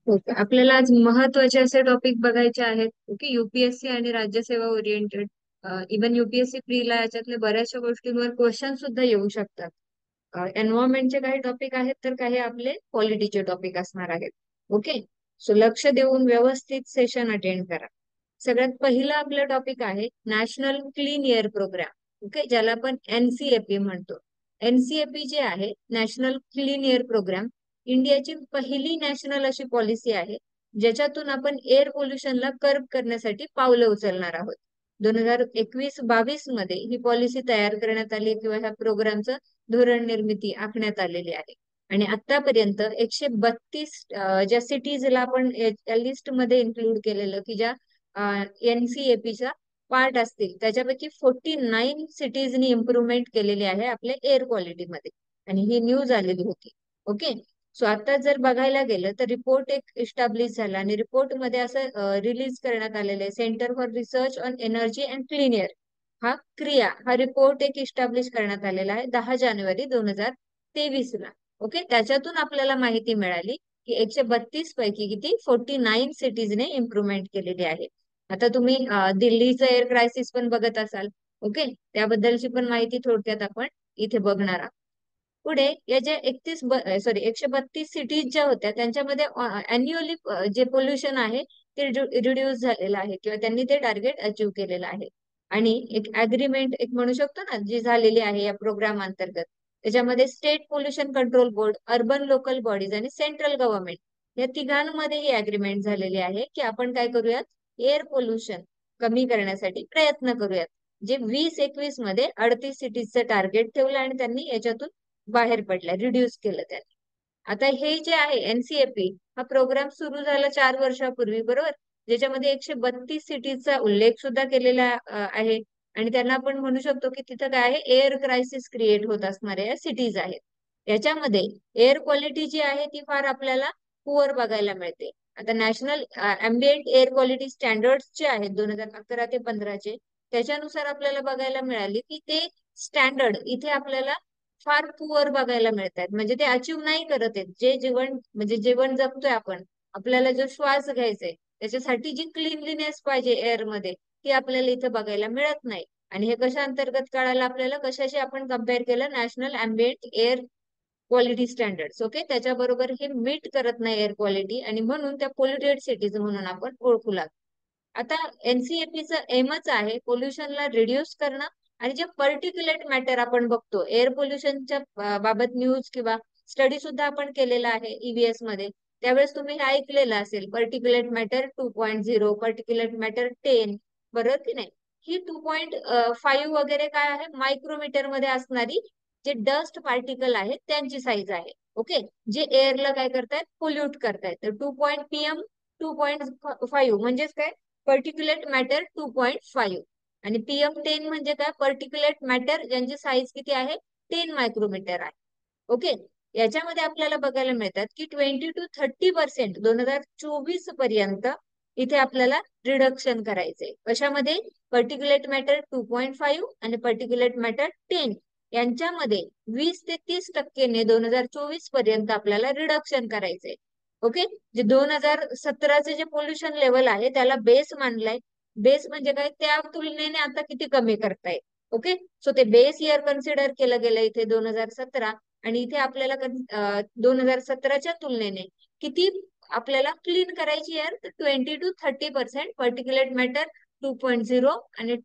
Okay, आपल्याला आज महत्वाचे असे टॉपिक बघायचे आहेत. ओके, युपीएससी आणि राज्यसेवा ओरिएंटेड. इवन युपीएससी प्रीला याच्यातले बऱ्याचशा गोष्टींवर क्वेश्चन सुद्धा येऊ शकतात. एन्व्हायरमेंटचे काही टॉपिक आहेत, तर काही आपले पॉलिटीचे टॉपिक असणार आहेत. ओके, सो लक्ष देऊन व्यवस्थित सेशन अटेंड करा. सगळ्यात पहिला आपला टॉपिक आहे national clean air program. Okay, ज्याला आपण एनसीएपी म्हणतो. एनसीएपी जे आहे, नॅशनल क्लीन एअर प्रोग्राम, इंडियाची पहिली नॅशनल अशी पॉलिसी आहे ज्याच्यातून आपण एअर पोल्युशनला कर्ब करण्यासाठी पावलं उचलणार आहोत. 2021-22 मध्ये ही पॉलिसी तयार करण्यात आली किंवा ह्या प्रोग्रामचं धोरण निर्मिती आखण्यात आलेली आहे. आणि आतापर्यंत 132 ज्या सिटीजला आपण या लिस्ट मध्ये इन्क्लूड केलेलं की ज्या एनसीएपीचा पार्ट असतील, त्याच्यापैकी 49 सिटीजनी इम्प्रुव्हमेंट केलेली आहे आपल्या एअर क्वालिटीमध्ये. आणि ही न्यूज आलेली होती. ओके, सो आता जर बघायला गेलं तर रिपोर्ट एक इस्टॅब्लिश झाला आणि रिपोर्ट मध्ये असं रिलीज करण्यात आलेलं आहे, centre for research on energy and clean air, हा क्रिया, हा रिपोर्ट एक इस्टॅब्लिश करण्यात आलेला आहे 10 जानेवारी 2023 ला. ओके, त्याच्यातून आपल्याला माहिती मिळाली की 132 पैकी किती 49 सिटीजने इम्प्रुव्हमेंट केलेली आहे. आता तुम्ही दिल्लीचं एअर क्रायसिस पण बघत असाल. ओके, त्याबद्दलची पण माहिती थोडक्यात आपण इथे बघणार आहोत. पुढे या ज्या 132 सिटीज ज्या होत्या त्यांच्यामध्ये अॅन्युअली जे पोल्युशन आहे ते रिड्यूस झालेलं आहे किंवा त्यांनी ते टार्गेट अचीव केलेलं आहे. आणि एक अग्रीमेंट एक म्हणू शकतो ना जी झालेली आहे या प्रोग्राम अंतर्गत, त्याच्यामध्ये state pollution control board, urban local bodies आणि सेंट्रल गव्हर्नमेंट या तिघांमध्ये ही अग्रीमेंट झालेली आहे की आपण काय करूयात, एअर पोल्युशन कमी करण्यासाठी प्रयत्न करूयात. जे 2021 मध्ये 38 सिटीजचं टार्गेट ठेवलं आणि त्यांनी याच्यातून बाहेर पडल्या, रिड्यूस केलं त्यांनी. आता हे जे आहे एनसीएपी, हा प्रोग्राम सुरू झाला 4 वर्षापूर्वी, बरोबर, ज्याच्यामध्ये 132 सिटीजचा उल्लेख सुद्धा केलेला आहे. आणि त्यांना आपण म्हणू शकतो की तिथं काय आहे, एअर क्रायसिस क्रिएट होत असणाऱ्या सिटीज आहेत. याच्यामध्ये एअर क्वालिटी जी आहे ती फार आपल्याला पुअर बघायला मिळते. आता national ambient air quality standards जे आहेत 2011 ते 2015 चे, त्याच्यानुसार आपल्याला बघायला मिळाली की ते स्टँडर्ड इथे आपल्याला फार पुअर बघायला मिळतात. म्हणजे ते अचीव नाही करत आहेत. जे जीवन म्हणजे जीवन जगतोय आपण, आपल्याला जो श्वास घ्यायचा आहे त्याच्यासाठी जी क्लीनलीनेस पाहिजे एअर मध्ये, ती आपल्याला इथे बघायला मिळत नाही. आणि हे कशा अंतर्गत कळालं आपल्याला, कशाशी आपण कम्पेअर केलं, national ambient air quality standards. Okay, त्याच्याबरोबर हे मीट करत नाही एअर क्वालिटी आणि म्हणून त्या पोल्युटेड सिटीज म्हणून आपण ओळखू लागतो. आता एनसीएपीचं एमच आहे पोल्युशनला रिड्यूस करणं. आणि जे पर्टिक्युलेट मॅटर आपण बघतो एअर पोल्युशनच्या बाबत न्यूज किंवा स्टडी सुद्धा आपण केलेला आहे ईव्हीएस मध्ये. त्यावेळेस तुम्ही हे ऐकलेलं असेल, पर्टिक्युलेट मॅटर 2.0, पर्टिक्युलेट मॅटर 10, बरोबर की नाही. ही 2.5 वगैरे काय आहे, मायक्रोमीटर मध्ये असणारी जे डस्ट पार्टिकल आहेत त्यांची साईज आहे. ओके, जे एअरला काय करतायत, पोल्यूट करतायत. तर 2.pm 2.5 म्हणजेच काय, पर्टिक्युलेट मॅटर 2.5. आणि PM10 म्हणजे काय, पर्टिक्युलेट मॅटर ज्यांची साईज किती आहे, 10 मायक्रोमीटर आहे. ओके, याच्यामध्ये आपल्याला बघायला मिळतात की 20 to 30% 2024 पर्यंत इथे आपल्याला रिडक्शन करायचंय. कशामध्ये, पर्टिक्युलेट मॅटर 2.5 आणि पर्टिक्युलेट मॅटर 10 यांच्यामध्ये 20 ते 30% 2024 पर्यंत आपल्याला रिडक्शन करायचंय. ओके, जे 2017चे जे पोल्युशन लेवल आहे त्याला बेस मानलाय. बेस म्हणजे काय, त्या तुलनेने आता किती कमी करताय. ओके, सो ते बेस इयर कन्सिडर केलं गेलं इथे 2017. आणि इथे आपल्याला 2017च्या तुलनेने किती आपल्याला क्लीन करायची एअर, तर 20 to 30% पर्टिक्युलेट मॅटर 2.0 आणि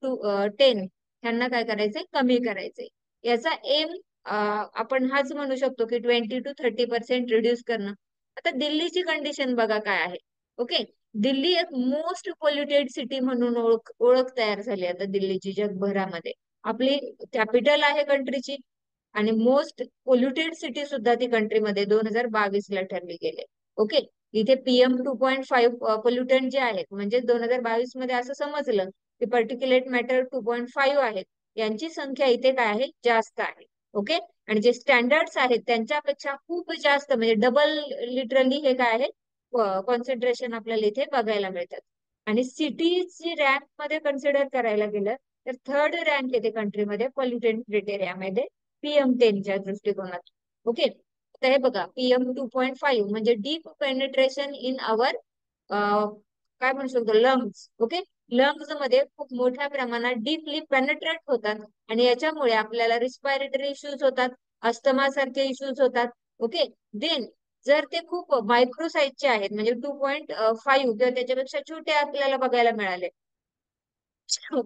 10 ह्यांना काय करायचंय, कमी करायचंय. याचा एम आपण हाच म्हणू शकतो की 20 to 30% रिड्यूस करणं. आता दिल्लीची कंडिशन बघा काय आहे. ओके, दिल्ली एक मोस्ट पोल्युटेड सिटी म्हणून ओळख तयार झाली आता दिल्लीची जगभरामध्ये. आपली कॅपिटल आहे कंट्रीची आणि मोस्ट पोल्युटेड सिटी सुद्धा ती कंट्रीमध्ये 2022 ला ठरली गेले. ओके, इथे PM 2.5 पोल्युटंट जे आहेत, म्हणजे 2022 मध्ये असं समजलं की पर्टिक्युलेट मॅटर 2.5 आहेत, यांची संख्या इथे काय आहे, जास्त आहे. ओके, आणि जे स्टँडर्ड्स आहेत त्यांच्यापेक्षा खूप जास्त म्हणजे डबल लिटरली हे काय आहे, कॉन्सन्ट्रेशन आपल्याला इथे बघायला मिळतात. आणि सिटीची रँक मध्ये कन्सिडर करायला गेलं तर थर्ड रँक येते कंट्रीमध्ये पोल्युटेंट क्रिटेरियामध्ये PM10च्या दृष्टिकोनात. ओके, तर हे बघा PM 2.5 म्हणजे डीप पेनिट्रेशन इन आवर काय म्हणू शकतो लंग्स. ओके, लंग्स मध्ये खूप मोठ्या प्रमाणात डीपली पेनिट्रेट होतात आणि याच्यामुळे आपल्याला रिस्पायरेटरी इश्यूज होतात, अस्थमा सारखे इश्यूज होतात. ओके, देन जर ते खूप मायक्रो साईजचे आहेत म्हणजे 2.5 किंवा त्याच्यापेक्षा छोटे आपल्याला बघायला मिळाले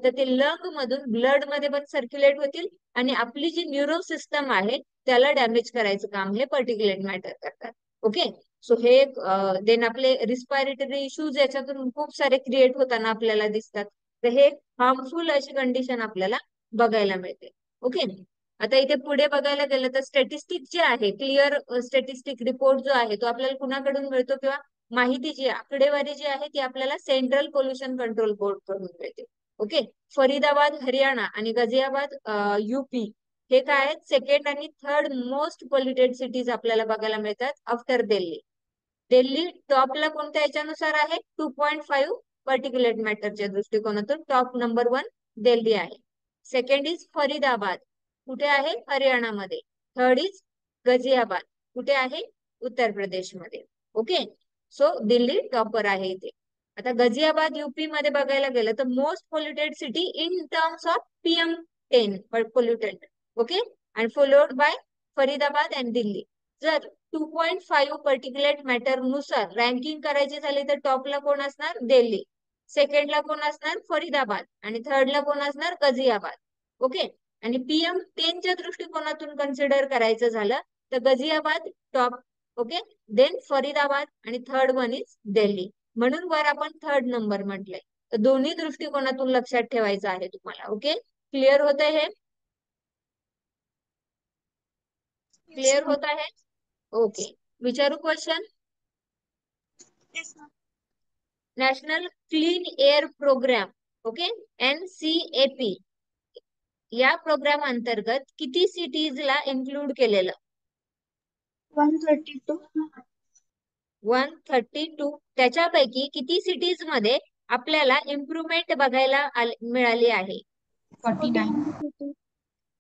तर ते लंग मधून ब्लड मध्ये पण सर्क्युलेट होतील आणि आपली जी न्यूरो सिस्टम आहे त्याला डॅमेज करायचं काम हे पर्टिक्युलेट मॅटर करतात. ओके, सो हे देन आपले रिस्पायरेटरी इश्यूज याच्यातून खूप सारे क्रिएट होताना आपल्याला दिसतात. तर हे हार्मफुल अशी कंडिशन आपल्याला बघायला मिळते. ओके, आता इथे पुढे बघायला गेलं तर स्टॅटिस्टिक जे आहे क्लिअर स्टॅटिस्टिक रिपोर्ट जो आहे तो आपल्याला कुणाकडून मिळतो किंवा माहिती जी आकडेवारी जी आहे ती आपल्याला सेंट्रल पोल्युशन कंट्रोल बोर्ड कडून मिळते. ओके, फरीदाबाद हरियाणा आणि गाझियाबाद UP हे काय आहेत सेकंड आणि थर्ड मोस्ट पोल्युटेड सिटीज आपल्याला बघायला मिळतात आफ्टर दिल्ली. दिल्ली टॉपला कोणत्या याच्यानुसार आहे 2.5 पर्टिक्युलेट मॅटरच्या दृष्टिकोनातून टॉप नंबर 1 दिल्ली आहे. सेकंड इज फरीदाबाद कुठे आहे हरियाणामध्ये. थर्ड इज गाझियाबाद कुठे आहे उत्तर प्रदेशमध्ये. ओके, सो दिल्ली टॉपर आहे इथे. आता गाझियाबाद UP मध्ये बघायला गेलं तर most polluted city in terms of PM10 polluted. Okay, and followed by Faridabad and Delhi. जर 2.5 पर्टिक्युलेट मॅटर नुसार रँकिंग करायची झाली तर टॉपला कोण असणार दिल्ली, सेकंडला कोण असणार फरीदाबाद आणि थर्डला कोण असणार गाझियाबाद. ओके, आणि PM10च्या दृष्टिकोनातून कन्सिडर करायचं झालं तर Ghaziabad top. Okay, then Faridabad आणि थर्ड वन इज दिल्ली. म्हणून वर आपण थर्ड नंबर म्हटलंय. तर दोन्ही दृष्टिकोनातून लक्षात ठेवायचं आहे तुम्हाला. ओके, क्लिअर होत आहे? क्लिअर होत आहे? ओके, विचारू question. National clean air program. Okay, NCAP या प्रोग्राम अंतर्गत किती सिटीजला इन्क्लूड केलेलं? 132. 132. त्याच्यापैकी किती सिटीज मध्ये आपल्याला इम्प्रुव्हमेंट बघायला मिळाली आहे? 49.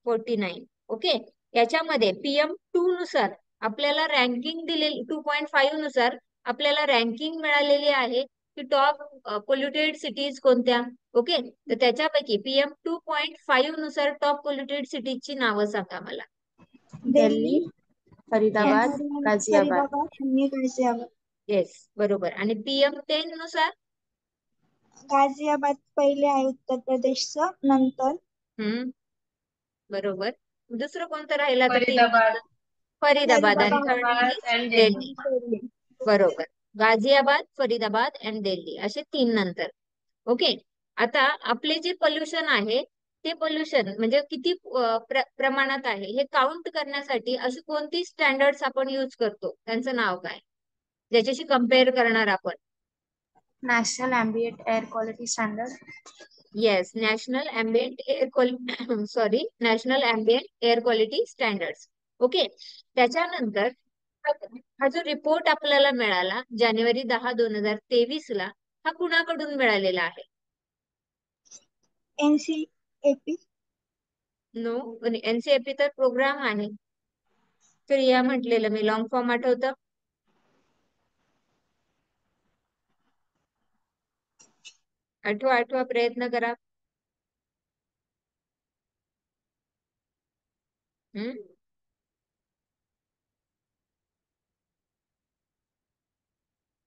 49. ओके, याच्यामध्ये PM2 नुसार आपल्याला रँकिंग दिलेली 2.5 नुसार आपल्याला रँकिंग मिळालेली आहे की टॉप पोल्युटेड सिटीज कोणत्या. ओके, तर त्याच्यापैकी PM 2.5 नुसार टॉप पोल्युटेड सिटीजची नावं सांगा मला. दिल्ली, फरीदाबाद, गाझियाबाद. फरीदाबाद आणि गाझियाबाद. येस, बरोबर. आणि PM10 नुसार गाझियाबाद पहिले आहे उत्तर प्रदेशचं, नंतर बरोबर. दुसरं कोणतं राहिलं आता तीन फरीदाबाद. फरीदाबाद आणि third one Faridabad is and Delhi. Delhi. बरोबर, गाझियाबाद फरीदाबाद अँड दिल्ली असे 3 नंतर. ओके, आता आपले जे पोल्युशन आहे ते पोल्युशन म्हणजे किती प्रमाणात आहे हे काउंट करण्यासाठी अशी कोणती स्टँडर्ड्स आपण यूज करतो त्यांचं नाव काय ज्याच्याशी कम्पेअर करणार आपण? National ambient air quality standard. Yes, national ambient air quality sorry national ambient air quality standards. Okay, त्याच्यानंतर हा जो रिपोर्ट आपल्याला मिळाला जानेवारी 10, 2023 ला हा कुणाकडून मिळालेला आहे? NCAP. नो, NCAP तर प्रोग्राम आहे. तर या म्हटलेलं मी लॉंग फॉर्म आठवतं? आठवा प्रयत्न करा.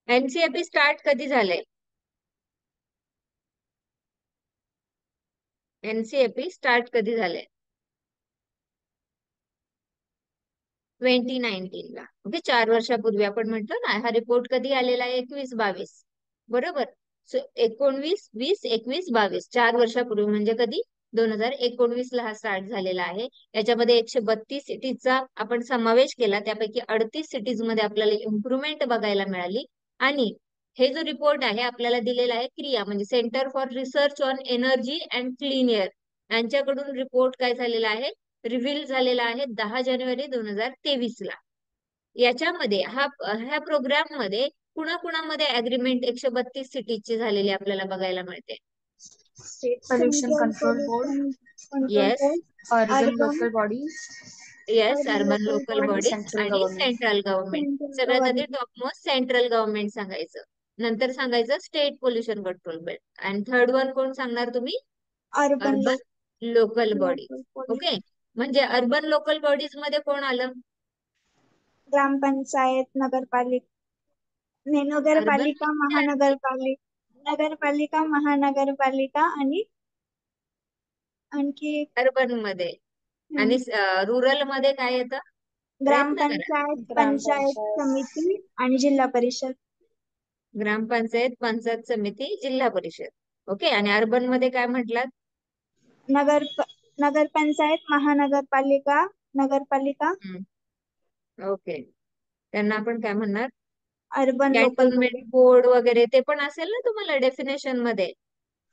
NCAP स्टार्ट कधी झालंय? NCAP स्टार्ट कधी झालंय? 2019 ला. ओके, 4 वर्षापूर्वी आपण म्हटलं ना हा रिपोर्ट कधी आलेला आहे 21-22. बरोबर, सो 19, 20, 21, 22 4 वर्षापूर्वी म्हणजे कधी 2019 ला हा स्टार्ट झालेला आहे. याच्यामध्ये 132 सिटीजचा आपण समावेश केला, त्यापैकी 38 सिटीज मध्ये आपल्याला इम्प्रुव्हमेंट बघायला मिळाली. आणि हे जो रिपोर्ट आहे आपल्याला दिलेला आहे क्रिया म्हणजे centre for research on energy and clean air यांच्याकडून रिपोर्ट काय झालेला आहे रिव्हील झालेला आहे 10 जानेवारी 2023 ला. याच्यामध्ये ह्या प्रोग्राम मध्ये कुणाकुणामध्ये अग्रीमेंट 132 सिटीजची झालेली आपल्याला बघायला मिळते? State pollution control board, yes, urban local bodies, yes, urban urban local local आणि body, बॉडीज सेंट्रल आणि गव्हर्नमेंट. Central government. central सगळ्यात आधी government, top most central government सांगायचं, नंतर सांगायचं स्टेट पोल्युशन कंट्रोल बोर्ड, आणि थर्ड वन कोण सांगणार तुम्ही? urban urban local bodies. local body, okay, म्हणजे अर्बन लोकल बॉडीज मध्ये कोण आलं? ग्रामपंचायत, नगरपालिका, नाही, अर्बन नगरपालिका, महानगरपालिका, नगरपालिका, महानगरपालिका आणि आणखी अर्बन मध्ये. आणि हम्म, रुरल मध्ये काय येतं? प्रयत्न करा. ग्रामपंचायत, पंचायत ग्रामपंचायत. समिती आणि जिल्हा परिषद. ग्रामपंचायत, पंचायत समिती, जिल्हा परिषद. ओके, आणि अर्बन मध्ये काय म्हटलात? नगर नगरपंचायत, महानगरपालिका, नगरपालिका, ओके, त्यांना आपण काय म्हणणार? Urban local cantonment body. Board वगैरे ते पण असेल ना तुम्हाला डेफिनेशन मध्ये.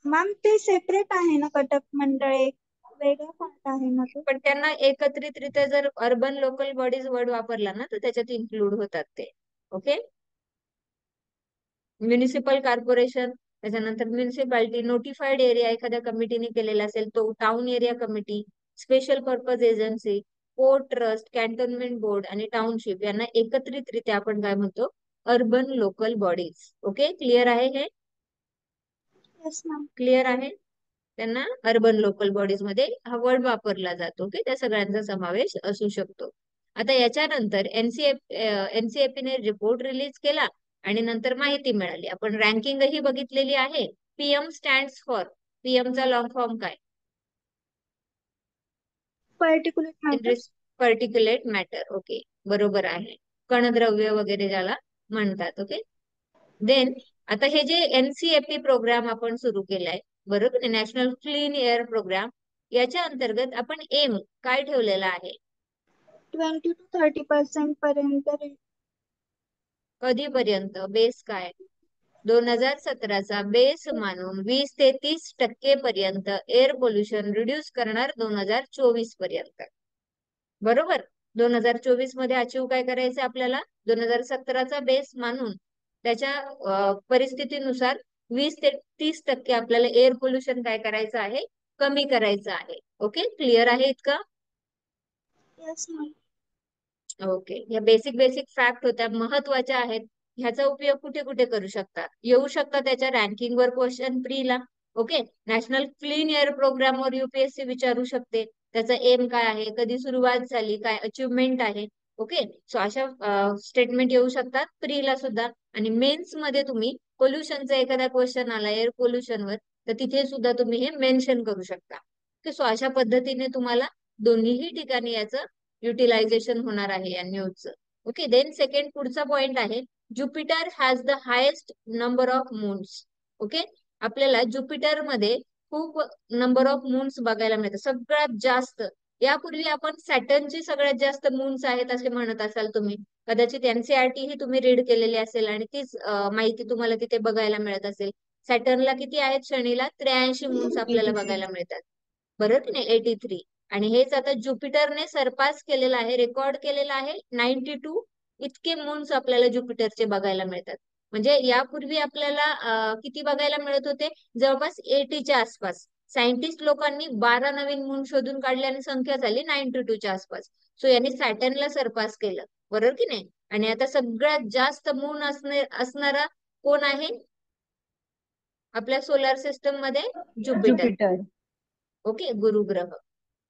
मॅम ते सेपरेट आहे ना, कटक मंडळ एक वेगळा पार्ट आहे ना तो. पण त्यांना एकत्रितरित्या जर अर्बन लोकल बॉडीज वर्ड वापरला ना तर त्याच्यात इन्क्लूड होतात ते. ओके, म्युनिसिपल कॉर्पोरेशन, त्याच्यानंतर म्युनिसिपालिटी, नोटिफाईड एरिया एखाद्या कमिटीने केलेला असेल तो, town area committee, special purpose agency, port trust, cantonment board आणि टाउनशिप यांना एकत्रितरित्या आपण काय म्हणतो? Urban local bodies. Okay, clear आहे हे? Yes ma'am. क्लिअर आहे? त्यांना अर्बन लोकल बॉडीज मध्ये हा वर्ड वापरला जातो. की त्या सगळ्यांचा समावेश असू शकतो. आता याच्यानंतर एनसीएफने रिपोर्ट रिलीज केला आणि नंतर माहिती मिळाली. आपण रँकिंगही बघितलेली आहे. पीएम स्टँड्स फॉर, पीएम चा लॉंग फॉर्म काय? Particular matters. Particulate matter. Okay, बरोबर आहे. कणद्रव्य वगैरे ज्याला म्हणतात. ओके, देन आता हे जे एनसीएपी प्रोग्राम आपण सुरू केलाय, बरोबर, नॅशनल क्लीन एअर प्रोग्राम, याच्या अंतर्गत आपण एम काय ठेवलेला आहे? 20 to 30% पर्यंत कधीपर्यंत? बेस काय? 2017चा बेस मानून 20 ते 30% पर्यंत एअर पोल्युशन रिड्यूस करणार 2024 पर्यंत. बरोबर, 2024 मध्ये अचीव काय करायचं आपल्याला? 2017चा बेस मानून त्याच्या परिस्थितीनुसार 20 ते 30% आपल्याला एअर पोल्युशन काय करायचं आहे? कमी करायचं आहे. ओके, क्लिअर आहे इतकं? Yes ma'am. ओके, या बेसिक बेसिक फॅक्ट होत्या, महत्वाच्या आहेत. ह्याचा उपयोग कुठे कुठे करू शकता? येऊ शकता त्याच्या रँकिंग वर क्वेश्चन प्रीला. Okay, national clean air programme वर युपीएससी विचारू शकते. त्याचा एम काय आहे, कधी सुरुवात झाली, काय अचिव्हमेंट आहे. ओके, सो अशा स्टेटमेंट येऊ शकतात प्रीला सुद्धा. आणि मेन्स मध्ये तुम्ही पोल्युशनचा एखादा क्वेश्चन आला एअर पोल्युशन वर, तर तिथे सुद्धा तुम्ही हे मेन्शन करू शकता. सो अशा पद्धतीने तुम्हाला दोन्हीही ठिकाणी याचं युटिलायझेशन होणार आहे या न्यूजचं. ओके, देन सेकंड पुढचा पॉइंट आहे, Jupiter has the highest number of moons. Okay, आपल्याला ज्युपिटर मध्ये खूप नंबर ऑफ मून्स बघायला मिळतात, सगळ्यात जास्त. यापूर्वी आपण सॅटर्नची सगळ्यात जास्त मून्स आहेत असे म्हणत असाल तुम्ही. कदाचित एनसीआरटी ही तुम्ही रीड केलेली असेल आणि तीच माहिती तुम्हाला तिथे बघायला मिळत असेल. सॅटर्नला किती आहेत? शनीला 83 मून्स आपल्याला 83. बघायला मिळतात. बरोबर की नाही? 83. आणि हेच आता ज्युपिटरने सरपास केलेलं आहे, रेकॉर्ड केलेलं आहे. 92 इतके मून्स आपल्याला ज्युपिटरचे बघायला मिळतात. म्हणजे यापूर्वी आपल्याला किती बघायला मिळत होते? जवळपास 80च्या आसपास. सायंटिस्ट लोकांनी 12 नवीन मून शोधून काढले आणि संख्या झाली 92च्या आसपास. सो यांनी सॅटर्नला सरपास केलं, बरोबर की नाही? आणि आता सगळ्यात जास्त मून असणारा कोण आहे आपल्या सोलार सिस्टम मध्ये? ज्युपिटर. ज्युपिटर. ओके, गुरुग्रह.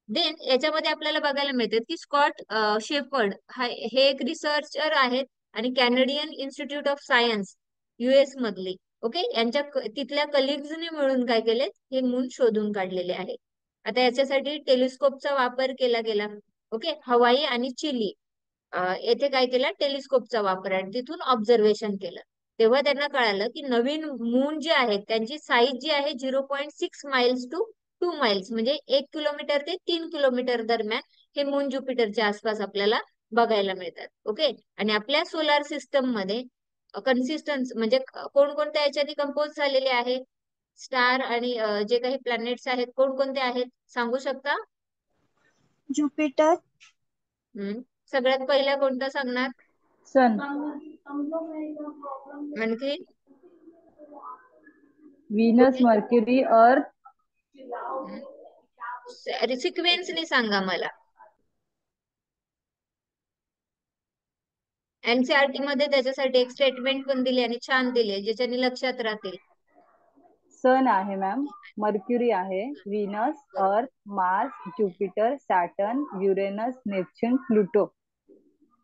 देन याच्यामध्ये आपल्याला बघायला मिळते की स्कॉट शेपर्ड हे एक रिसर्चर आहेत आणि Canadian institute of science US मधली. ओके, यांच्या तिथल्या कलिग्सने मिळून काय केले? हे मून शोधून काढलेले आहे. आता याच्यासाठी टेलिस्कोपचा वापर केला गेला. ओके, हवाई आणि चिली येथे काय केलं? टेलिस्कोपचा वापर आणि तिथून ऑब्झर्वेशन केलं. तेव्हा त्यांना कळालं की नवीन मून जे आहेत त्यांची साईज जी आहे 0.6 माइल्स टू 2 माइल्स, म्हणजे 1 किलोमीटर ते 3 किलोमीटर दरम्यान हे मून ज्युपिटरच्या आसपास आपल्याला बघायला मिळतात. ओके, आणि आपल्या सोलार सिस्टम मध्ये कन्सिस्टन्स म्हणजे कोणकोणत्या याच्याने कंपोज झालेले आहे स्टार आणि जे काही प्लॅनेट्स आहेत कोणकोणते आहेत सांगू शकता? ज्युपिटर, सगळ्यात पहिला कोणता सांगणार? सन. आणखी व्हीनस, मर्क्युरी, अर्थ. सिक्वेन्सनी सांगा मला. एनसीआरटी मध्ये त्याच्यासाठी एक स्टेटमेंट पण दिली आणि छान दिली ज्याच्याने लक्षात राहतील. सन आहे मॅम, मर्क्युरी आहे, व्हीनस, अर्थ, Mars, Jupiter, Saturn, Uranus, Neptune, Pluto.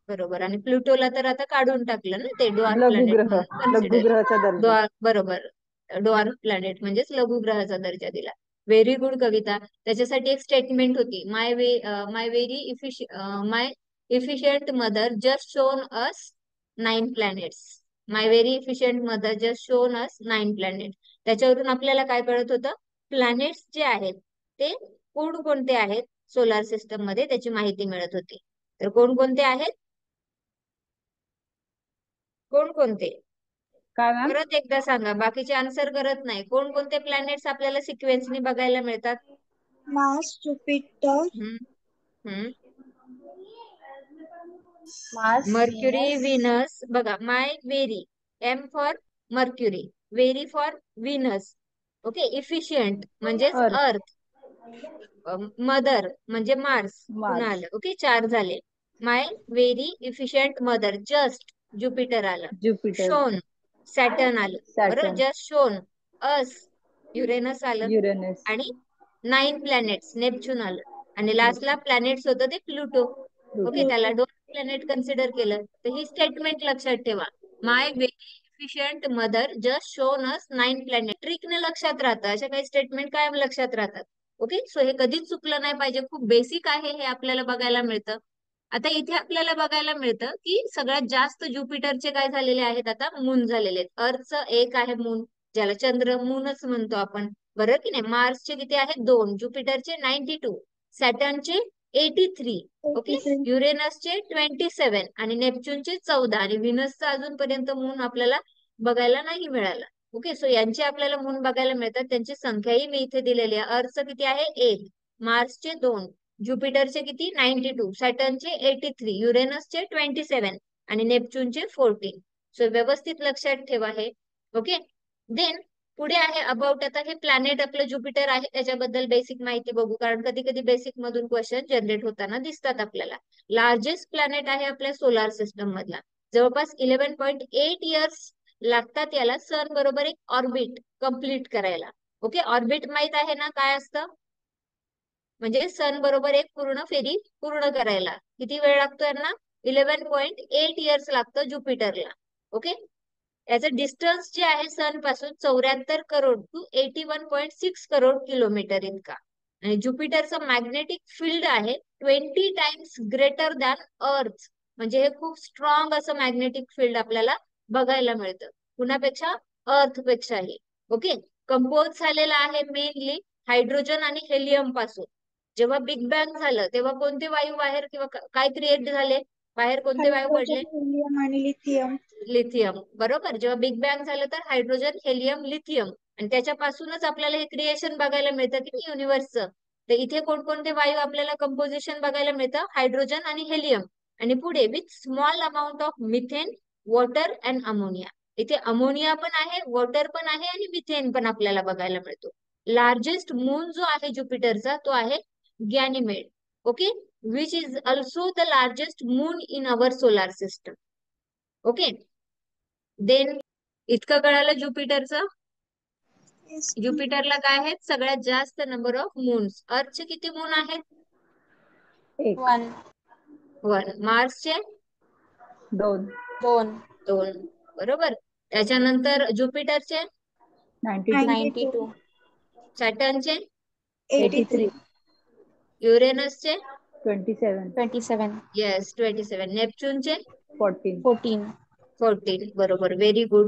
बरोबर. आणि प्लुटोला तर आता काढून टाकलं ना, ते डॉर्फ प्लॅनेट लघुग्रह, म्हणून कन्सिडर. लघुग्रहाचा दर्जा. बरोबर, डॉर्फ प्लॅनेट म्हणजेच लघुग्रहाचा दर्जा दिला. Very good Kavita. त्याच्यासाठी एक स्टेटमेंट होती, my efficient mother just shown us 9 planets. My very efficient mother just shown us 9 planet. त्याच्यावरून आपल्याला काय कळत होतं, प्लॅनेट्स जे आहेत ते कोणकोणते आहेत सोलार सिस्टम मध्ये त्याची माहिती मिळत होती. तर कोणकोणते आहेत, कोणकोणते? काय मॅम? परत एकदा सांगा, बाकीचे आन्सर करत नाही. कोणकोणते प्लॅनेट्स आपल्याला सिक्वेन्सनी बघायला मिळतात? मार्स, जुपिटर, हम्म हम्म मार्स, मर्क्युरी, व्हीनस, व्हीनस. बघा, my very, M for Mercury, very for Venus, okay. Efficient म्हणजेच अर्थ, अर्थ, मदर म्हणजे मार्स, पुन्हा मार्स, आलं, ओके. 4 झाले. My very efficient mother, just Jupiter आलं. ज्युपिटर, शोन, सॅटर्न आलं. बरोबर, Saturn, just shown us, Uranus आलं. युरेनस, आणि 9 प्लॅनेट्स, नेपच्यून आलं. आणि लास्टला प्लॅनेट्स होतं ते प्लुटो, ओके. प्लुटो. त्याला 2 प्लॅनेट कन्सिडर केलं. तर ही स्टेटमेंट लक्षात ठेवा, my very efficient mother just shown us 9 planet. ट्रिकने लक्षात राहतं, अशा काही स्टेटमेंट कायम लक्षात राहतात, ओके. सो हे कधीच चुकलं नाही पाहिजे, खूप बेसिक आहे हे, आपल्याला बघायला मिळतं. आता इथे आपल्याला बघायला मिळतं की सगळ्यात जास्त ज्युपिटरचे काय झालेले आहेत, आता मून झालेले आहेत. अर्थचं एक आहे मून, ज्याला चंद्र मूनच म्हणतो आपण, बरं की नाही. मार्सचे किती आहेत, 2, ज्युपिटरचे 92, सॅटर्नचे 83, ओके. 83. युरेनसचे 27 आणि नेपच्यूनचे 14 आणि व्हीनसचा अजूनपर्यंत मून आपल्याला बघायला नाही मिळाला, ओके. सो यांचे आपल्याला मून बघायला मिळतात, त्यांची संख्याही मी इथे दिलेली आहे. अर्थचं किती आहे, 1, मार्सचे 2, ज्युपिटरचे किती, 92, सॅटर्नचे 83, युरेनसचे 27 आणि नेपच्यूनचे 14. सो व्यवस्थित लक्षात ठेवा हे, ओके. देन पुढे आहे अबाउट. आता हे प्लॅनेट आपलं ज्युपिटर आहे, त्याच्याबद्दल बेसिक माहिती बघू, कारण कधी कधी बेसिक मधून क्वेश्चन जनरेट होताना दिसतात आपल्याला. लार्जेस्ट प्लॅनेट आहे आपल्या सोलार सिस्टम मधला. जवळपास 11.8 इयर्स लागतात याला सन बरोबर एक ऑर्बिट कम्प्लीट करायला, ओके. ऑर्बिट माहित आहे ना काय असतं, म्हणजे सन बरोबर एक पूर्ण फेरी पूर्ण करायला किती वेळ लागतो यांना, 11.8 इयर्स लागतं ज्युपिटरला, ओके. याचं डिस्टन्स जे आहे सन पासून 74 करोड टू 81.6 करोड किलोमीटर इतका. आणि ज्युपिटरचं मॅग्नेटिक फील्ड आहे 20 टाइम्स ग्रेटर दॅन अर्थ, म्हणजे हे खूप स्ट्रॉंग असं मॅग्नेटिक फील्ड आपल्याला बघायला मिळतं, कुणापेक्षा, अर्थ पेक्षाही, ओके. कंपोज झालेला आहे मेनली हायड्रोजन आणि हेलियम पासून. जेव्हा बिग बँग झालं तेव्हा कोणते वायू बाहेर किंवा काय क्रिएट झाले, बाहेर कोणते वायू पडले, हायड्रोजन, हिलियम आणि लिथियम. लिथियम. बरोबर, जेव्हा बिग बँग झालं तर हायड्रोजन, हेलियम, लिथियम, आणि त्याच्यापासूनच आपल्याला हे क्रिएशन बघायला मिळतं की युनिव्हर्सचं. तर इथे कोणकोणते वायू आपल्याला कंपोजिशन बघायला मिळतं, हायड्रोजन आणि हेलियम, आणि पुढे with small amount of methane, water and ammonia. इथे अमोनिया पण आहे, वॉटर पण आहे आणि मिथेन पण आपल्याला बघायला मिळतो. लार्जेस्ट मून जो आहे ज्युपिटरचा तो आहे Ganymede, okay, which is also the largest moon in our solar system, okay. Then इतकं कळालं ज्युपिटरचं. Yes. ज्युपिटरला काय आहेत, सगळ्यात जास्त नंबर ऑफ मून्स. अर्थचे किती मून आहेत, 1, 1, 1. मार्सचे 2, 2, 2, बरोबर. त्याच्यानंतर ज्युपिटरचे, 92, 92, 92, सॅटर्नचे, 83, 83, युरेनसचे, 27, 27, येस 27, नेपच्यूनचे 14. 14, 14, बरोबर. Very good.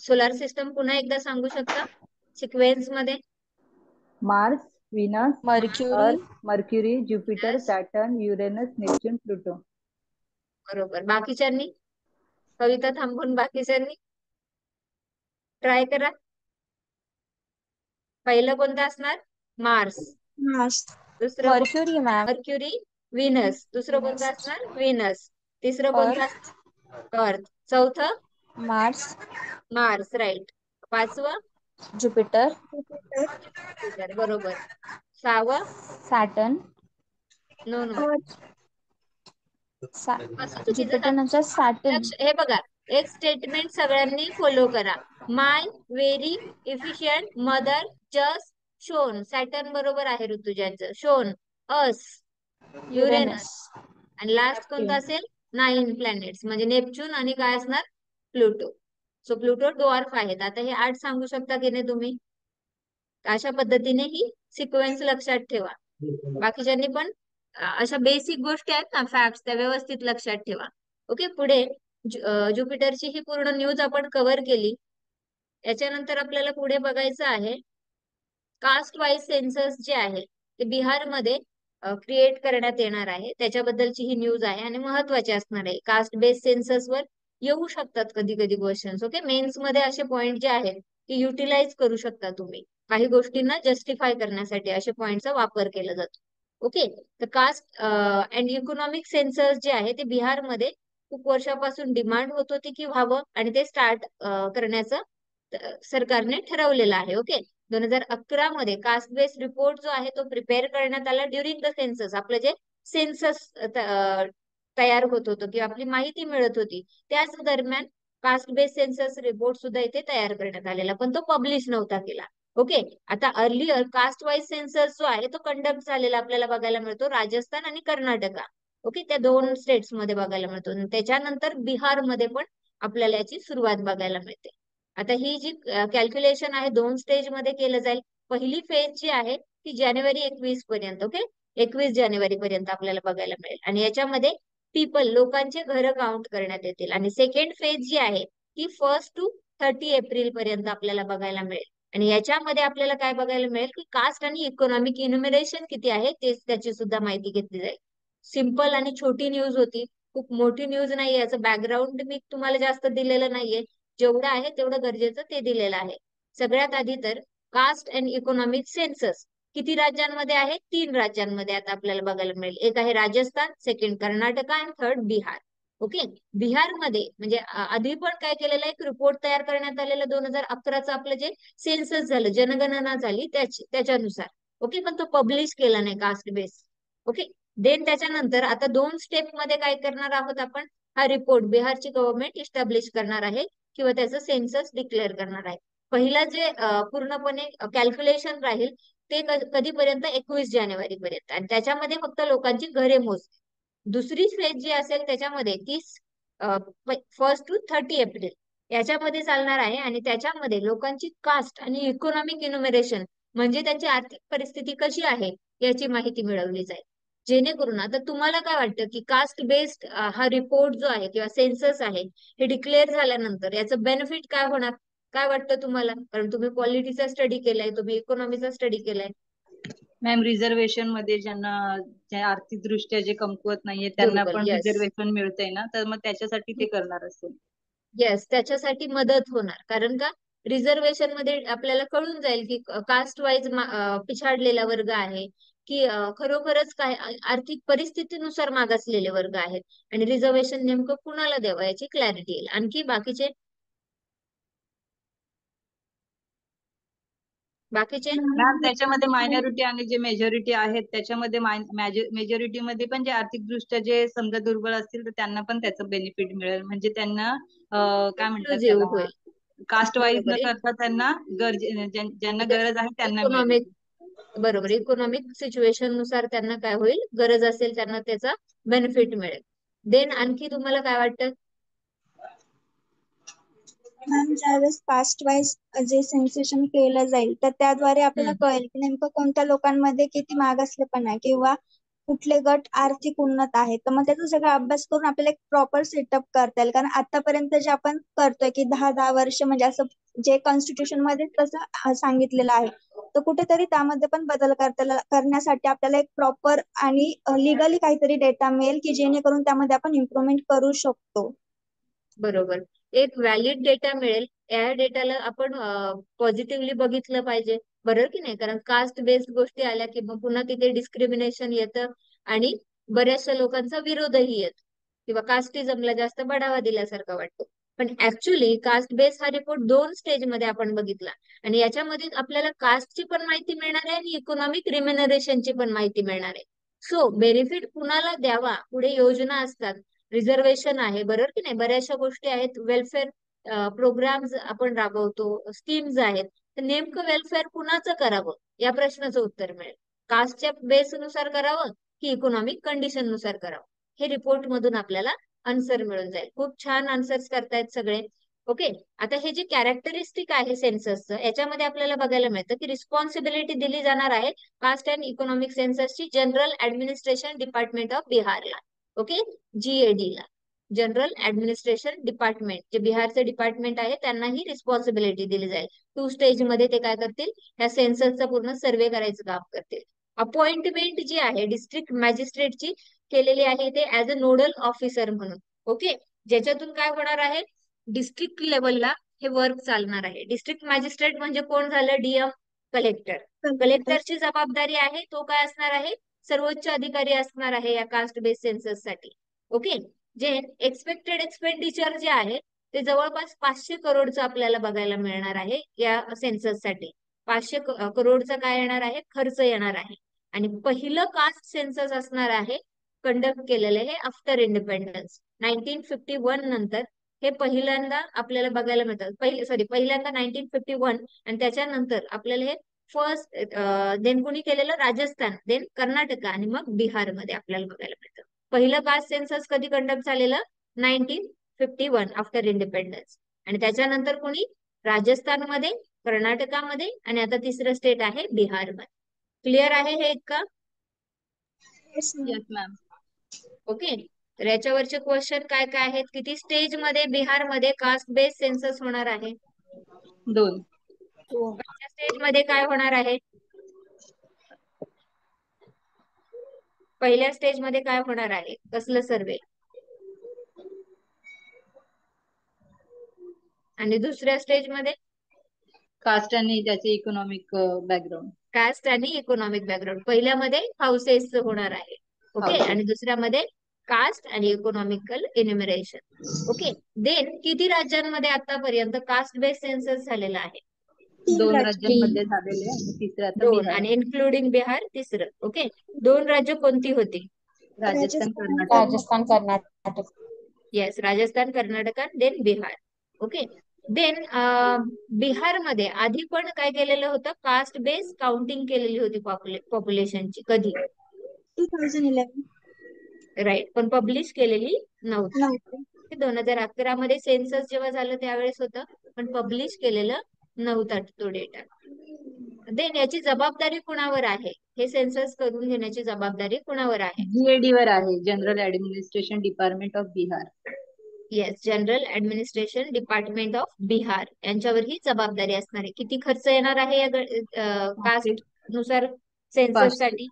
सोलार सिस्टम पुन्हा एकदा सांगू शकता सिक्वेन्स मध्ये? मार्स, व्हीनस, मर्क्युरी, अर्थ, mercury, Jupiter, Yes, Saturn, Uranus, Neptune, Pluto. बरोबर. बाकीच्यांनी, कविता थांबून बाकीच्यांनी ट्राय करा. पहिलं कोणतं असणार, मार्स. मार्स, दुसरं मर्क्युरी मॅम, मर्क्युरी, व्हीनस. दुसरं कोणतं व्हीनस, असणार, व्हीनस. तिसरं कोणतं अर्थ, असणार, अर्थ. चौथं मार्स, मार्स, राईट. पाचवं ज्युपिटर, जुपिटर, जुपिटर, बरोबर. सहावं, सॅटर्न, नो नो, अर्थ, असं चुकीचं ज्युपिटर नुसार सॅटर्न. हे बघा, एक स्टेटमेंट सगळ्यांनी फॉलो करा. My very efficient mother just shown, Saturn बरोबर आहे ऋतुजाचं. Shown us Uranus. युरेनस, आणि लास्ट कोणता असेल? 9 प्लॅनेट्स, म्हणजे नेपच्यून आणि काय असणार? प्लुटो. सो प्लुटो डॉर्फ आहेत. आता हे 8 सांगू शकता की नाही तुम्ही? अशा पद्धतीने ही सिक्वेन्स लक्षात ठेवा. बाकीच्यांनी पण अशा बेसिक गोष्टी आहेत ना, फॅक्ट्स, त्या व्यवस्थित लक्षात ठेवा. ओके, पुढे ज्युपिटरची ही पूर्ण न्यूज आपण कव्हर केली. याच्यानंतर आपल्याला पुढे बघायचं आहे कास्ट वाईज सेन्सस जे आहे ते बिहारमध्ये क्रिएट करण्यात येणार आहे. त्याच्याबद्दलची ही न्यूज आहे आणि महत्वाची असणार आहे. कास्ट बेस्ड सेन्सस वर येऊ शकतात कधी कधी क्वेश्चन्स. ओके, मेन्स मध्ये असे पॉइंट जे आहेत ते युटिलाइज करू शकता तुम्ही. काही गोष्टींना जस्टिफाय करण्यासाठी अशा पॉइंटचा वापर केला जातो. ओके, तर कास्ट अँड इकॉनॉमिक सेन्सस जे आहे ते बिहारमध्ये खूप वर्षापासून डिमांड होत होती की व्हावं, आणि ते स्टार्ट करण्याचं सरकारने ठरवलेलं आहे. ओके, 2011 मध्ये कास्ट बेस्ड रिपोर्ट जो आहे तो प्रिपेअर करण्यात आला ड्युरिंग द सेन्सस. आपलं जे सेन्सस तयार होत होतं किंवा आपली माहिती मिळत होती त्याच दरम्यान कास्ट बेस्ड सेन्सस रिपोर्ट सुद्धा इथे तयार करण्यात आलेला, पण तो पब्लिश नव्हता केला. ओके, आता अर्लियर कास्ट वाईज सेन्सस जो आहे तो कंडक्ट झालेला आपल्याला बघायला मिळतो राजस्थान आणि कर्नाटका. ओके, त्या 2 स्टेट्स मध्ये बघायला मिळतो. त्याच्यानंतर बिहारमध्ये पण आपल्याला याची सुरुवात बघायला मिळते. आता ही जी कॅल्क्युलेशन आहे 2 स्टेज मध्ये केलं जाईल. पहिली फेज जी आहे ती जानेवारी 21 पर्यंत. ओके, 21 जानेवारी पर्यंत आपल्याला बघायला मिळेल, आणि याच्यामध्ये लोकांचे घर काउंट करण्यात येतील. आणि सेकंड फेज जी आहे ती 1 to 30 एप्रिल पर्यंत आपल्याला बघायला मिळेल. आणि याच्यामध्ये आपल्याला काय बघायला मिळेल की कास्ट आणि इकॉनॉमिक इन्युमरेशन किती आहे तेच त्याची सुद्धा माहिती घेतली जाईल. सिंपल आणि छोटी न्यूज होती, खूप मोठी न्यूज नाही. याचं बॅकग्राऊंड मी तुम्हाला जास्त दिलेलं नाहीये, जेवढं आहे तेवढं गरजेचं ते दिलेलं आहे. सगळ्यात आधी तर कास्ट अँड इकॉनॉमिक सेन्सस किती राज्यांमध्ये आहे? 3 राज्यांमध्ये आता आपल्याला बघायला मिळेल. एक आहे राजस्थान, सेकंड कर्नाटका आणि थर्ड बिहार. ओके, बिहारमध्ये म्हणजे आधी पण काय केलेलं आहे, एक रिपोर्ट तयार करण्यात आलेला 2011चं आपलं जे सेन्सस झालं, जनगणना झाली त्याच्यानुसार. ओके, पण तो पब्लिश केला नाही कास्ट बेस. ओके, देन त्याच्यानंतर आता 2 स्टेप मध्ये काय करणार आहोत आपण, हा रिपोर्ट बिहारची गव्हर्नमेंट इस्टॅब्लिश करणार आहे किंवा त्याचं सेन्सस डिक्लेअर करणार आहे. पहिला जे पूर्णपणे कॅल्क्युलेशन राहील ते कधीपर्यंत? 21 जानेवारी पर्यंत, आणि त्याच्यामध्ये फक्त लोकांची घरे मोजली. दुसरी फेज जी असेल त्याच्यामध्ये 1 to 30 एप्रिल याच्यामध्ये चालणार आहे, आणि त्याच्यामध्ये लोकांची कास्ट आणि इकॉनॉमिक इन्युमरेशन म्हणजे त्यांची आर्थिक परिस्थिती कशी आहे याची माहिती मिळवली जाईल. जेणेकरून आता तुम्हाला काय वाटतं की कास्ट बेस्ड हा रिपोर्ट जो आहे किंवा सेन्सस आहे हे डिक्लेअर झाल्यानंतर याचं बेनिफिट काय होणार? काय वाटतं तुम्हाला? कारण तुम्ही पॉलिटीचा स्टडी केलाय, तुम्ही इकॉनॉमीचा स्टडी केलाय. मॅम, रिझर्वेशन मध्ये ज्यांना आर्थिक दृष्ट्या जे कमकुवत नाहीये त्यांना बरोबर, पण येस. रिझर्वेशन मिळतंय ना, तर मग त्याच्यासाठी ते करणार असेल. येस, त्याच्यासाठी मदत होणार. कारण का, रिझर्वेशन मध्ये आपल्याला कळून जाईल की कास्ट वाईज पिछाडलेला वर्ग आहे की खरोखरच काय आर्थिक परिस्थितीनुसार मागासलेले वर्ग आहेत, आणि रिझर्वेशन नेमकं कुणाला द्यावं याची क्लॅरिटी येईल. आणखी बाकीचे मॅम, त्याच्यामध्ये मायनॉरिटी आणि जे मेजॉरिटी आहेत त्याच्यामध्ये मेजॉरिटी मध्ये पण जे आर्थिक दृष्ट्या जे समजा दुर्बल असतील तर त्यांना पण त्याचं बेनिफिट मिळेल. म्हणजे त्यांना काय म्हणतात इन्क्लुझिव्ह त्याला, होईल. कास्ट वाईज न बरोबर, करता त्यांना ज्यांना गरज आहे त्यांना मिळेल. इकॉनॉमिक बरोबर, इकॉनॉमिक सिच्युएशन नुसार त्यांना काय होईल, गरज असेल त्यांना त्याचा बेनिफिट मिळेल. देन आणखी तुम्हाला काय वाटतं? मॅम, ज्यावेळेस कास्ट वाईज जे सेन्सेशन केलं जाईल तर त्याद्वारे आपल्याला कळेल की नेमकं कोणत्या लोकांमध्ये किती मागासले पण आहे किंवा कुठले गट आर्थिक उन्नत आहेत. तर मग त्याचा सगळा अभ्यास करून आपल्याला एक प्रॉपर सेटअप करता येईल. कारण आतापर्यंत जे आपण करतोय की 10-10 वर्ष म्हणजे असं जे कॉन्स्टिट्यूशन मध्ये तसं सांगितलेलं आहे, तर कुठेतरी त्यामध्ये पण बदल करण्यासाठी आपल्याला एक प्रॉपर आणि लिगली काहीतरी डेटा मिळेल की जेणेकरून त्यामध्ये आपण इम्प्रुव्हमेंट करू शकतो. बरोबर, एक व्हॅलिड डेटा मिळेल. या डेटाला आपण पॉझिटिव्हली बघितलं पाहिजे, बरोबर की नाही? कारण कास्ट बेस्ड गोष्टी आल्या की मग पुन्हा तिथे डिस्क्रिमिनेशन येतं आणि बऱ्याचशा लोकांचा विरोधही येतो किंवा कास्टिझमला जास्त बढावा दिल्यासारखं वाटतो. पण ऍक्च्युली कास्ट बेस्ड हा रिपोर्ट 2 स्टेज मध्ये आपण बघितला, आणि याच्यामध्ये आपल्याला कास्टची पण माहिती मिळणार आहे आणि इकॉनॉमिक रिम्युनरेशनची पण माहिती मिळणार आहे. सो बेनिफिट कुणाला द्यावा, पुढे योजना असतात, रिझर्वेशन आहे, बरोबर की नाही, बऱ्याचशा गोष्टी आहेत, वेलफेअर प्रोग्राम्स आपण राबवतो, स्कीम्स आहेत, तर नेमकं वेलफेअर कुणाचं करावं या प्रश्नाचं उत्तर मिळेल. कास्टच्या बेसनुसार करावं की इकॉनॉमिक कंडिशन नुसार करावं, हे रिपोर्ट मधून आपल्याला आन्सर मिळून जाईल. खूप छान आन्सर्स करतायत सगळे. ओके, आता हे जे कॅरेक्टरिस्टिक आहे सेन्ससचं, याच्यामध्ये आपल्याला बघायला मिळतं की रिस्पॉन्सिबिलिटी दिली जाणार आहे कास्ट अँड इकॉनॉमिक सेन्ससची जनरल ऍडमिनिस्ट्रेशन डिपार्टमेंट ऑफ बिहारला. ओके, GAD ला, जनरल ऍडमिनिस्ट्रेशन डिपार्टमेंट, जे बिहारचे डिपार्टमेंट आहे त्यांना ही रिस्पॉन्सिबिलिटी दिली जाईल. 2 स्टेज मध्ये ते काय करतील, ह्या सेन्ससचा पूर्ण सर्वे करायचं काम करतील. अपॉइंटमेंट जी आहे डिस्ट्रिक्ट मॅजिस्ट्रेटची केलेली आहे ते ऍज अ नोडल ऑफिसर म्हणून. ओके, ज्याच्यातून काय होणार आहे, डिस्ट्रिक्ट लेवलला हे वर्क चालणार आहे. डिस्ट्रिक्ट मॅजिस्ट्रेट म्हणजे कोण झालं, DM, कलेक्टर. कलेक्टरची जबाबदारी आहे, तो काय असणार आहे, सर्वोच्च अधिकारी असणार आहे या कास्ट बेस सेन्सस साठी. ओके, जे एक्सपेक्टेड एक्सपेंडिचर जे आहे ते जवळपास 500 करोडचं आपल्याला बघायला मिळणार आहे या सेन्सस साठी. 500 करोडचा काय येणार आहे, खर्च येणार आहे. आणि पहिलं कास्ट सेन्सस असणार आहे कंडक्ट केलेलं हे आफ्टर इंडिपेंडन्स 1951 नंतर. हे पहिल्यांदा आपल्याला बघायला मिळतं, पहिल्यांदा 1951, आणि त्याच्यानंतर आपल्याला हे फर्स्ट देन कोणी केलेलं, राजस्थान, देन कर्नाटक आणि मग बिहार मध्ये आपल्याला बघायला मिळतं. पहिलं कास्ट सेन्सस कधी कंडक्ट झालेलं, 1951 आफ्टर इंडिपेंडन्स. आणि त्याच्यानंतर कोणी, राजस्थानमध्ये, कर्नाटकामध्ये, आणि आता तिसरं स्टेट आहे बिहारमध्ये. क्लिअर आहे हे इतकं? Yes, ma'am. Yes ma'am. Okay, तर याच्यावरचे क्वेश्चन काय काय आहेत, किती स्टेज मध्ये बिहारमध्ये कास्ट बेस सेन्सस होणार आहे, 2. पहिल्या स्टेज मध्ये काय होणार आहे, पहिल्या स्टेज मध्ये काय होणार आहे, कसलं सर्वे, आणि दुसऱ्या स्टेज मध्ये कास्ट आणि त्याचे इकॉनॉमिक बॅकग्राऊंड. कास्ट आणि इकॉनॉमिक बॅकग्राऊंड. पहिल्यामध्ये हाऊसेस होणार आहे. Okay, Houses. आणि दुसऱ्यामध्ये कास्ट आणि इकॉनॉमिकल इन्युमरेशन. ओके, देन किती राज्यांमध्ये आतापर्यंत कास्ट बेस सेन्सस झालेला आहे, 2 राज्य. राज्यांमध्ये झालेले आणि तिसरं आता 2, बिहार. आणि इन्क्लुडिंग बिहार तिसरं. ओके, 2 राज्य कोणती होती, Rajasthan, Rajasthan, Karnataka. Rajasthan, Karnataka. Yes, Rajasthan, Karnataka, then Bihar. Okay, then बिहारमध्ये आधी पण काय केलेलं होतं, कास्ट बेस काउंटिंग केलेली होती पॉप्युलेशनची. कधी, 2011. राईट, पण पब्लिश केलेली नव्हती. नव्हते. 2011 मध्ये सेन्सस जेव्हा झालं त्यावेळेस होतं, पण पब्लिश केलेलं नव्हता तो डेटा. देन याची जबाबदारी कुणावर आहे, हे सेन्सस करून घेण्याची जबाबदारी कुणावर आहे, GAD वर आहे, general administration department of Bihar. Yes, general administration department of Bihar यांच्यावर ही जबाबदारी असणार आहे. किती खर्च येणार आहे या कास्ट नुसार सेन्सस 500 साठी,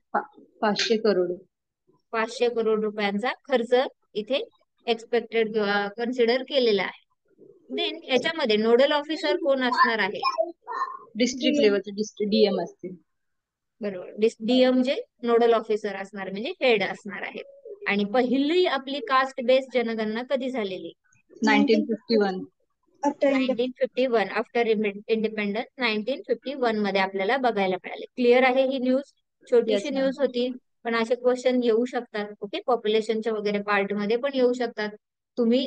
500 करोड. 500 करोड रुपयांचा खर्च इथे एक्सपेक्टेड किंवा कन्सिडर केलेला आहे. देन याच्यामध्ये नोडल ऑफिसर कोण असणार आहे, डिस्ट्रिक्ट लेवलचे DM असतील. बरोबर, DM जे नोडल ऑफिसर असणार म्हणजे हेड असणार आहेत. आणि पहिली आपली कास्ट बेस जनगणना कधी झालेली, 1951. आफ्टर 1951 आफ्टर इंडिपेंडन्स 1951 मध्ये आपल्याला बघायला मिळाले. क्लिअर आहे ही न्यूज, छोटीशी येस मॅम. न्यूज होती, पण असे क्वेश्चन येऊ शकतात. ओके, पॉप्युलेशनच्या वगैरे पार्ट मध्ये पण येऊ शकतात. तुम्ही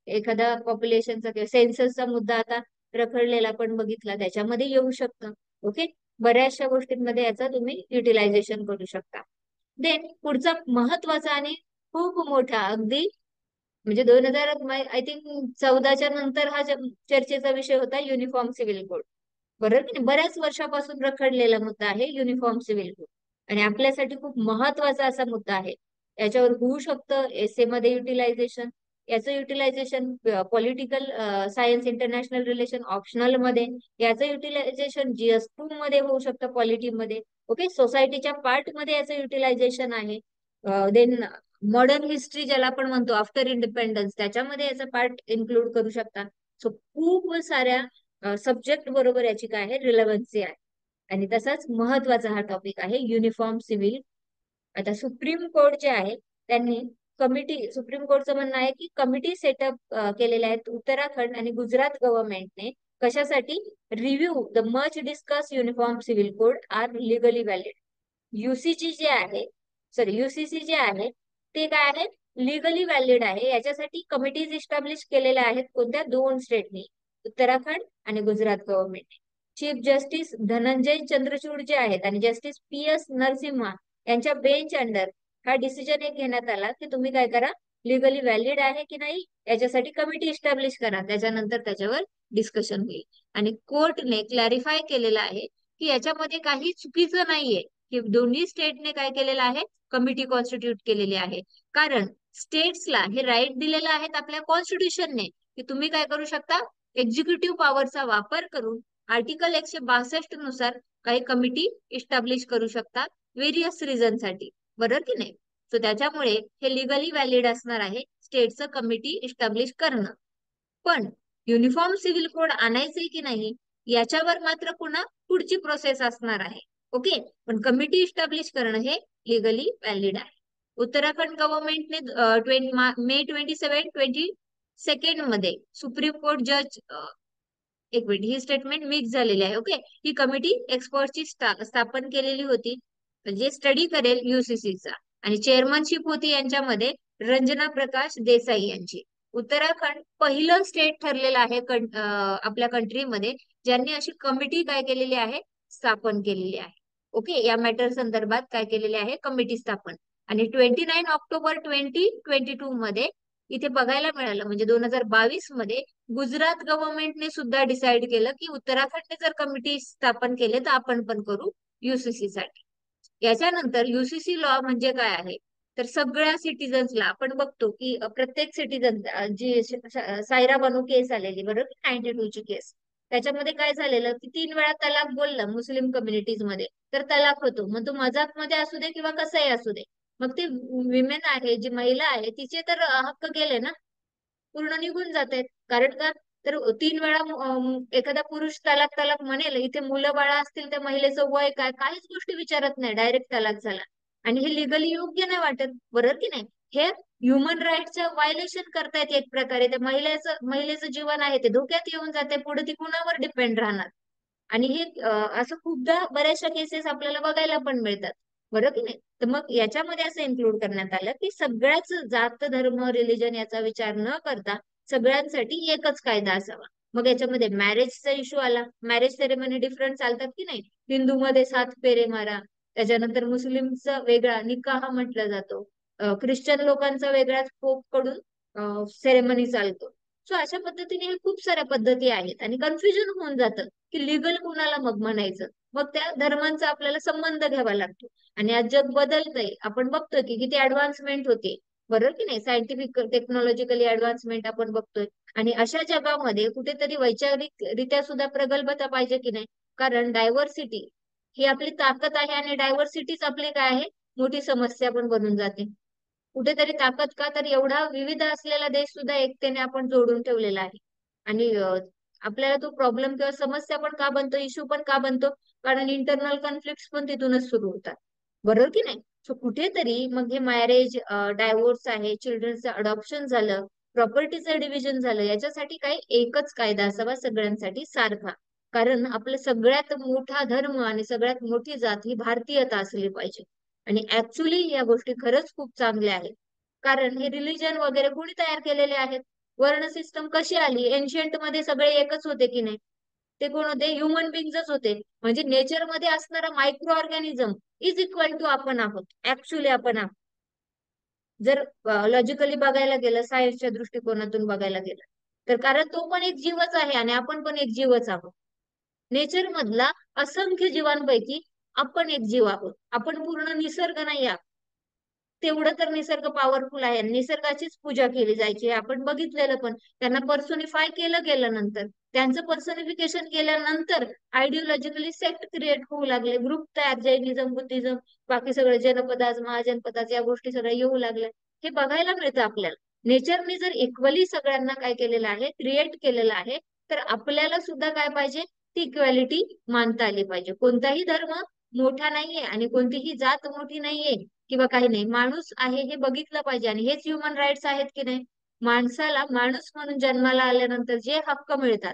एखादा पॉप्युलेशनचा किंवा सेन्ससचा मुद्दा आता रखडलेला पण बघितला, त्याच्यामध्ये येऊ शकतं. ओके, बऱ्याचशा गोष्टींमध्ये याचा तुम्ही युटिलायझेशन करू शकता. देन पुढचा महत्वाचा आणि खूप मोठा, अगदी म्हणजे 2000 आय थिंक 14च्या नंतर हा चर्चेचा विषय होता, युनिफॉर्म सिव्हिल कोड. बरोबर की नाही, बऱ्याच वर्षापासून रखडलेला मुद्दा आहे युनिफॉर्म सिव्हिल कोड, आणि आपल्यासाठी खूप महत्वाचा असा मुद्दा आहे. याच्यावर होऊ शकतं essay मध्ये युटिलायझेशन, याचं utilization political science international relation optional मध्ये, याचं युटिलायझेशन GS2 मध्ये होऊ शकतं, पॉलिटी मध्ये. ओके, सोसायटीच्या पार्ट मध्ये याचं युटिलायझेशन आहे. देन मॉडर्न हिस्ट्री ज्याला आपण म्हणतो आफ्टर इंडिपेंडन्स, त्याच्यामध्ये याचा पार्ट इन्क्लूड करू शकता. सो खूप साऱ्या सब्जेक्ट बरोबर याची काय आहे, रिलेव्हन्सी आहे. आणि तसाच महत्वाचा हा टॉपिक आहे युनिफॉर्म सिव्हिल. आता सुप्रीम कोर्ट जे आहे त्यांनी कमिटी, सुप्रीम कोर्टचं म्हणणं आहे की कमिटी सेटअप केलेल्या आहेत उत्तराखंड आणि गुजरात गव्हर्नमेंटने. कशासाठी, review the much discuss uniform civil code are legally valid. UCG जे आहे सॉरी युसीसी जे आहे ते काय आहे, लिगली व्हॅलिड आहे. याच्यासाठी कमिटीज इस्टॅब्लिश केलेल्या आहेत. कोणत्या? 2 स्टेटनी, उत्तराखंड आणि Gujarat government. Chief justice Dhananjay Chandrachud जे आहेत आणि जस्टिस PS नरसिम्हा यांच्या बेंच अंडर हा डिसिजन एक घेण्यात आला की तुम्ही काय करा, लिगली व्हॅलिड आहे की नाही याच्यासाठी कमिटी इस्टॅब्लिश करा. त्याच्यानंतर त्याच्यावर डिस्कशन होईल. आणि कोर्टने क्लॅरिफाय केलेलं आहे की याच्यामध्ये काही चुकीचं नाहीये की दोन्ही स्टेटने काय केलेलं आहे, कमिटी कॉन्स्टिट्यूट केलेली आहे. कारण स्टेट्सला हे राईट दिलेलं आहेत आपल्या कॉन्स्टिट्यूशनने की तुम्ही काय करू शकता, एक्झिक्युटिव्ह पॉवरचा वापर करून आर्टिकल 162 नुसार काही कमिटी इस्टॅब्लिश करू शकता व्हेरियस रिझन साठी, बरोबर की नाही. सो त्याच्यामुळे हे लिगली व्हॅलिड असणार आहे स्टेटचं कमिटी इस्टॅब्लिश करणं. पण युनिफॉर्म सिव्हिल कोड आणायचंय की नाही याच्यावर मात्र पुन्हा पुढची प्रोसेस असणार आहे. ओके, पण कमिटी इस्टॅब्लिश करणं हे लिगली व्हॅलिड आहे. उत्तराखंड गव्हर्नमेंटने मे 27, 22 मध्ये सुप्रीम कोर्ट जज, एक मिनिट, ही स्टेटमेंट मिक्स झालेली आहे. ओके, ही कमिटी एक्सपर्टची स्थापन केलेली होती जे स्टडी करेल युसीसीचा, आणि चेअरमनशिप होती यांच्यामध्ये रंजना प्रकाश देसाई यांची. उत्तराखंड पहिलं स्टेट ठरलेलं आहे आपल्या कंट्रीमध्ये ज्यांनी अशी कमिटी काय केलेली आहे, स्थापन केलेली आहे. ओके, या मॅटर संदर्भात काय केलेले आहे, कमिटी स्थापन. आणि 29 ऑक्टोबर 2022 मध्ये इथे बघायला मिळालं, म्हणजे 2022 मध्ये गुजरात गव्हर्नमेंटने सुद्धा डिसाईड केलं की उत्तराखंडने जर कमिटी स्थापन केले तर आपण पण करू युसीसी साठी. याच्यानंतर युसीसी लॉ म्हणजे काय आहे, तर सगळ्या सिटीजन्सला आपण बघतो की प्रत्येक सिटीजन जी सायरा बानू केस आलेली, बरोबर, 92 ची केस, त्याच्यामध्ये काय झालेलं की 3 वेळा तलाक बोललं मुस्लिम कम्युनिटीज मध्ये तर तलाक होतो. मग तो मजाक मध्ये असू दे किंवा कसंही असू दे, मग ती विमेन आहे, जी महिला आहे, तिचे तर हक्क गेले ना, पूर्ण निघून जात आहेत. कारण का, तर 3 वेळा एखादा पुरुष तलाक तलाक म्हणेल, इथे मुलं बाळा असतील त्या महिलेचं वय काय, काहीच गोष्टी विचारत नाही, डायरेक्ट तलाक झाला. आणि हे लिगली योग्य नाही वाटत, बरोबर की नाही. हे ह्युमन राईटचं व्हायलेशन करतायत एक प्रकारे. त्या महिलेचं जीवन आहे ते धोक्यात येऊन जाते, पुढे ती कुणावर डिपेंड राहणार. आणि हे असं खूपदा बऱ्याचशा केसेस आपल्याला बघायला पण मिळतात, बरोबर की नाही. तर मग याच्यामध्ये असं इन्क्लूड करण्यात आलं की सगळ्याच जात धर्म रिलिजन याचा विचार न करता सगळ्यांसाठी एकच कायदा असावा. मग याच्यामध्ये मॅरेजचा इश्यू आला, मॅरेज सेरेमनी डिफरंट चालतात की नाही. हिंदूमध्ये 7 फेरे मारा, त्याच्यानंतर मुस्लिमचा वेगळा निकाह म्हटला जातो, ख्रिश्चन लोकांचा वेगळाच पोप कडून सेरेमनी चालतो. सो अशा पद्धतीने हे खूप साऱ्या पद्धती आहेत आणि कन्फ्युजन होऊन जातं की लिगल कुणाला मग म्हणायचं. मग त्या धर्मांचा आपल्याला संबंध घ्यावा लागतो. आणि आज जग बदलतंय, आपण बघतोय की किती ऍडव्हान्समेंट होते, बरोबर की नाही. सायंटिफिक टेक्नॉलॉजिकली ऍडव्हान्समेंट आपण बघतोय. आणि अशा जगामध्ये कुठेतरी वैचारिक रित्या सुद्धा प्रगल्भता पाहिजे की नाही. कारण डायव्हर्सिटी ही आपली ताकद आहे आणि डायव्हर्सिटीच आपली काय आहे, मोठी समस्या पण बनून जाते. कुठेतरी ताकद का, तर एवढा विविध असलेला देश सुद्धा एकतेने आपण जोडून ठेवलेला आहे. आणि आपल्याला तो प्रॉब्लेम किंवा समस्या पण का बनतो, इश्यू पण का बनतो, कारण इंटरनल कॉन्फ्लिक्ट पण तिथूनच सुरू होतात, बरोबर की नाही. सो कुठेतरी मग हे मॅरेज, डायव्होर्स आहे, चिल्ड्रनचं अडॉप्शन झालं, प्रॉपर्टीचं डिव्हिजन झालं, याच्यासाठी काही एकच कायदा असावा सगळ्यांसाठी सारखा. कारण आपला सगळ्यात मोठा धर्म आणि सगळ्यात मोठी जात ही भारतीयता असली पाहिजे. आणि ऍक्च्युली या गोष्टी खरंच खूप चांगल्या आहेत. कारण हे रिलिजन वगैरे कोणी तयार केलेले आहेत, वर्ण सिस्टम कशी आली, एन्शियंट मध्ये सगळे एकच होते की नाही. ते कोण होते, ह्युमन बिंगच होते. म्हणजे नेचर मध्ये असणारा microorganism is equal to आपण आहोत, ऍक्च्युली आपण आहोत. जर लॉजिकली बघायला गेलं, सायन्सच्या दृष्टिकोनातून बघायला गेलं तर, कारण तो पण एक जीवच आहे आणि आपण पण एक जीवच आहोत. नेचर मधला असंख्य जीवांपैकी आपण एक जीव आहोत. आपण पूर्ण निसर्ग नाही आहोत. तेवढं तर निसर्ग पॉवरफुल आहे. निसर्गाचीच पूजा केली जायची, आपण बघितलेलं. पण त्यांना पर्सोनिफाय केलं गेलं नंतर, त्यांचं पर्सोनिफिकेशन केल्यानंतर आयडिओलॉजिकली सेक्ट क्रिएट होऊ लागले, ग्रुप तयार, जैनिझम, बुद्धिझम, बाकी सगळं जनपदाज महाजनपदाज या गोष्टी सगळ्या येऊ लागल्या. हे बघायला मिळतं आपल्याला. नेचरने जर इक्वली सगळ्यांना काय केलेलं आहे, क्रिएट केलेलं आहे, तर आपल्याला सुद्धा काय पाहिजे, ती इक्वॅलिटी मानता आली पाहिजे. कोणताही धर्म मोठा नाहीये आणि कोणतीही जात मोठी नाहीये किंवा काही नाही, माणूस आहे हे बघितलं पाहिजे. आणि हेच ह्युमन राईट्स आहेत की नाही. माणसाला माणूस म्हणून जन्माला आल्यानंतर जे हक्क मिळतात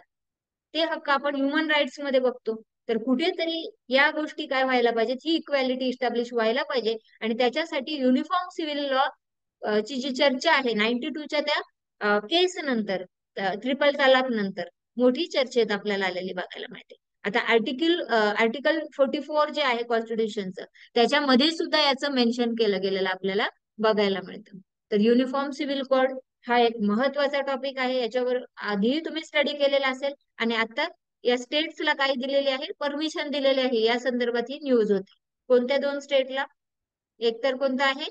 ते हक्क आपण ह्युमन राईट्स मध्ये बघतो. तर कुठेतरी या गोष्टी काय व्हायला पाहिजेत, ही इक्वॅलिटी इस्टॅब्लिश व्हायला पाहिजे. आणि त्याच्यासाठी युनिफॉर्म सिव्हिल लॉ ची जी चर्चा आहे 92च्या त्या केस नंतर, ट्रिपल तलाक नंतर मोठी चर्चेत आपल्याला आलेली बघायला मिळते. आता आर्टिकल 44 जे आहे कॉन्स्टिट्यूशनचं, त्याच्यामध्ये सुद्धा याचं मेन्शन केलं गेलेलं आपल्याला बघायला मिळतं. तर युनिफॉर्म सिव्हिल कोड हा एक महत्वाचा टॉपिक आहे. याच्यावर आधीही तुम्ही स्टडी केलेला असेल, आणि आता या स्टेट्सला काय दिलेली आहे, परमिशन दिलेली आहे, या संदर्भात ही न्यूज होती. कोणत्या 2 स्टेटला? एक तर कोणतं आहे,